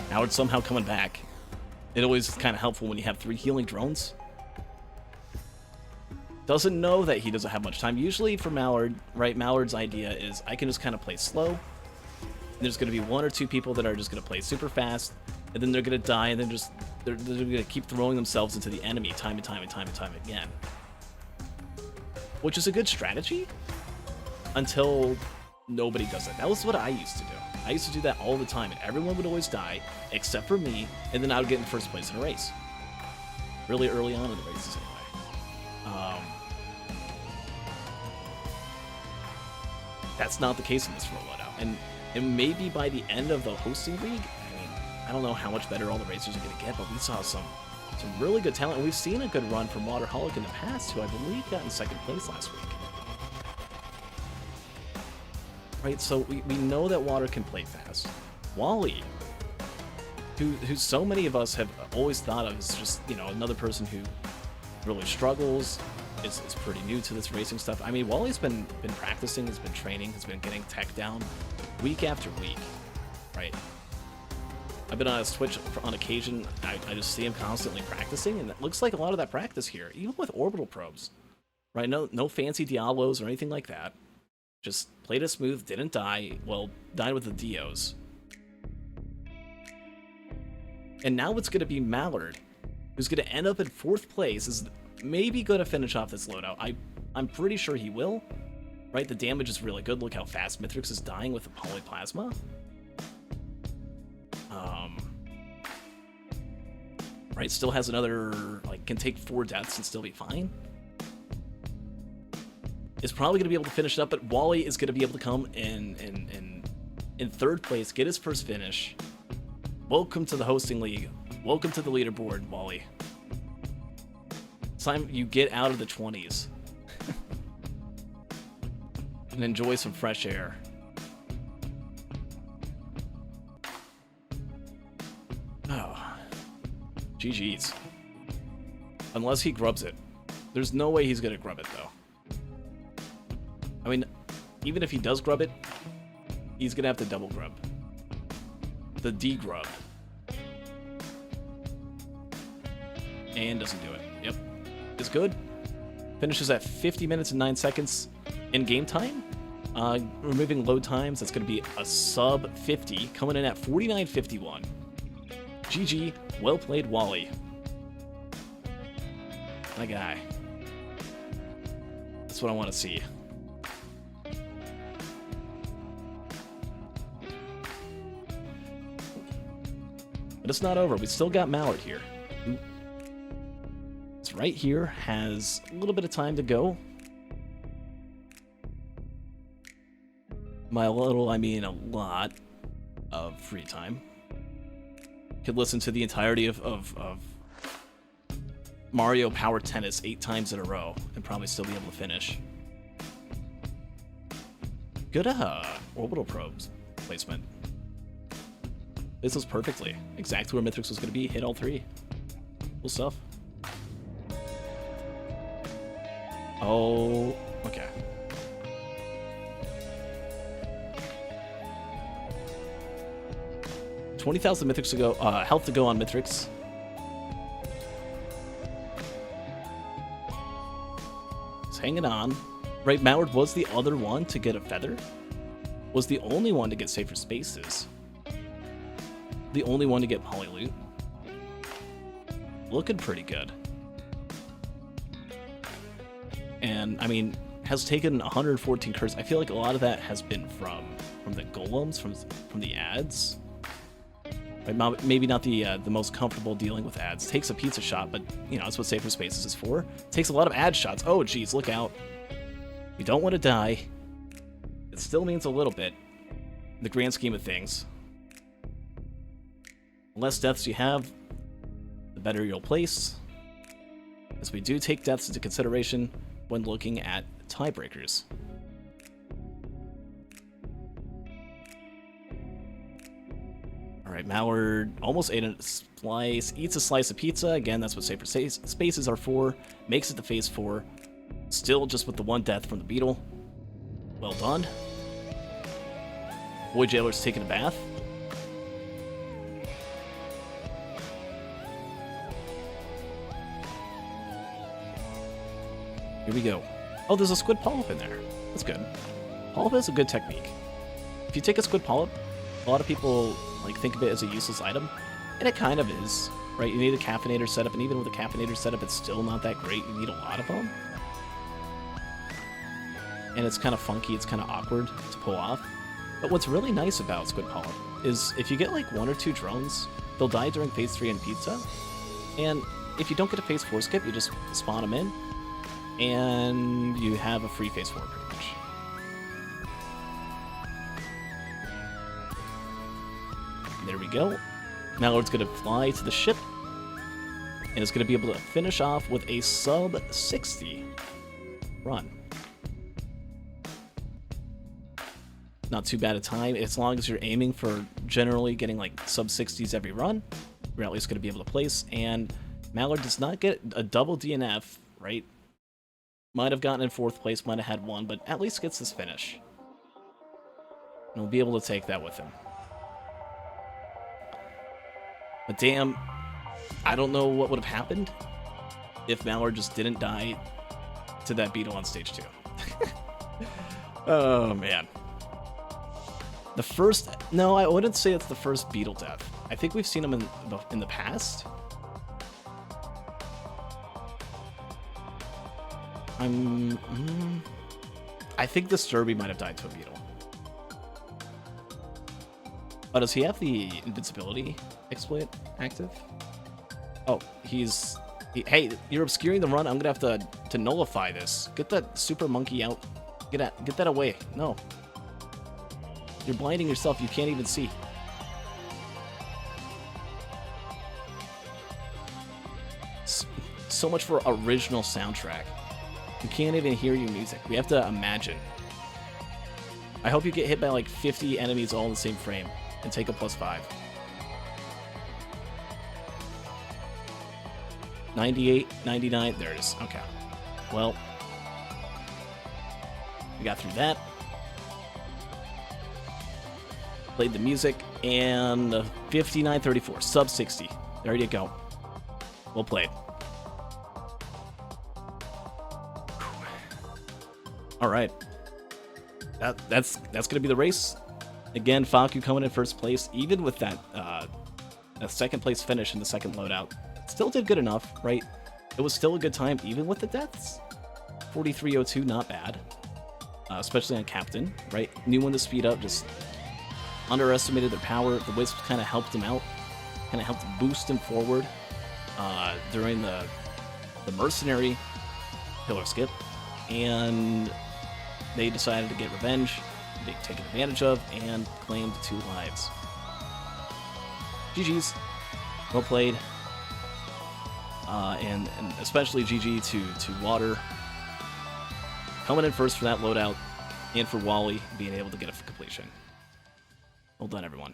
Mallard's somehow coming back. It always is kind of helpful when you have 3 healing drones. Doesn't know that he doesn't have much time. Usually for Mallard, right, Mallard's idea is I can just kind of play slow. There's going to be 1 or 2 people that are just going to play super fast, and then they're going to die, and then they're going to keep throwing themselves into the enemy time and time and time and time again. Which is a good strategy until nobody does it. That was what I used to do. I used to do that all the time, and everyone would always die, except for me, and then I would get in first place in a race. Really early on in the races, anyway. That's not the case in this loadout, and maybe by the end of the hosting league, I mean, I don't know how much better all the racers are going to get, but we saw some really good talent, and we've seen a good run from Waterholic in the past, who I believe got in 2nd place last week. Right, so we know that Water can play fast. Wally, who so many of us have always thought of as just, you know, another person who really struggles, is pretty new to this racing stuff. I mean, Wally's been practicing, has been training, has been getting tech down week after week, right? I've been on his Twitch on occasion. I just see him constantly practicing, and it looks like a lot of that practice here, even with orbital probes, right? No fancy Diablos or anything like that. Just played it smooth, didn't die. Well, died with the Dios. And now it's going to be Mallard, who's going to end up in 4th place, is maybe going to finish off this loadout. I'm pretty sure he will. Right, the damage is really good. Look how fast Mithrix is dying with the Polyplasma. Right, still has another, like, can take 4 deaths and still be fine. Is probably going to be able to finish it up, but Wally is going to be able to come in 3rd place, get his first finish. Welcome to the hosting league. Welcome to the leaderboard, Wally. It's time you get out of the 20s and enjoy some fresh air. Oh, GG's. Unless he grubs it. There's no way he's going to grub it, though. I mean, even if he does grub it, he's going to have to double grub. The D-grub. And doesn't do it. Yep. It's good. Finishes at 50 minutes and 9 seconds in game time. Removing load times, that's going to be a sub 50, coming in at 49.51. GG. Well played, Wally. My guy. That's what I want to see. But it's not over. We still got Mallard here. It's right here. Has a little bit of time to go. By a little, I mean a lot of free time. Could listen to the entirety of Mario Power Tennis 8 times in a row and probably still be able to finish. Good orbital probes placement. This was perfectly. Exactly where Mithrix was going to be. Hit all 3. Cool stuff. Oh, okay. $20,000 Mithrix to go. Health to go on Mithrix. He's hanging on. Right, Mallard was the other one to get a feather. was the only one to get safer spaces. The only one to get poly loot. Looking pretty good. And, I mean, has taken 114 curse. I feel like a lot of that has been from the golems, from the ads. Right, maybe not the most comfortable dealing with ads. Takes a pizza shot, but, you know, that's what safer spaces is for. Takes a lot of ad shots. Oh, geez, look out. You don't want to die. It still means a little bit in the grand scheme of things. The less deaths you have, the better you'll place. As we do take deaths into consideration when looking at tiebreakers. Alright, Mallard almost ate a slice, eats a slice of pizza. Again, that's what safer spaces are for. Makes it to phase 4. Still just with the one death from the beetle. Well done. Boy Jailer's taking a bath. Here we go. Oh, there's a squid polyp in there. That's good. Polyp is a good technique. If you take a squid polyp, a lot of people like think of it as a useless item, and it kind of is, right? You need a caffeinator setup, and even with a caffeinator setup, it's still not that great. You need a lot of them. And it's kind of funky, it's kind of awkward to pull off. But what's really nice about squid polyp is if you get like 1 or 2 drones, they'll die during phase 3 in pizza, and if you don't get a phase 4 skip, you just spawn them in, and you have a free phase 4 pretty much. There we go. Mallard's going to fly to the ship, and it's going to be able to finish off with a sub 60 run. Not too bad a time, as long as you're aiming for generally getting like sub 60s every run, you're at least going to be able to place. And Mallard does not get a double DNF, right? Might have gotten in 4th place, might have had 1, but at least gets this finish. And we'll be able to take that with him. But damn, I don't know what would have happened if Mallard just didn't die to that beetle on stage 2. Oh, man. The first... No, I wouldn't say it's the first beetle death. I think we've seen them in the past. I think the Sturby might have died to a beetle. Oh, does he have the invincibility exploit active? Oh, hey, you're obscuring the run. I'm gonna have to nullify this. Get that super monkey out. Get that away. No. You're blinding yourself. You can't even see. So much for original soundtrack. You can't even hear your music. We have to imagine. I hope you get hit by like 50 enemies all in the same frame and take a +5. 98, 99, there it is. Okay. Well, we got through that. Played the music, and 59-34, sub 60. There you go. Well played. All right. That's gonna be the race. Again, Faku coming in 1st place, even with that a 2nd place finish in the 2nd loadout. Still did good enough, right? It was still a good time, even with the deaths. 43.02, not bad. Especially on Captain, right? Knew when to speed up, just underestimated their power. The Wisp kind of helped him out, kind of helped boost him forward during the Mercenary pillar skip, and they decided to get revenge, be taken advantage of, and claimed 2 lives. GG's. Well played. And especially GG to Water. Coming in 1st for that loadout, and for Wally being able to get a completion. Well done, everyone.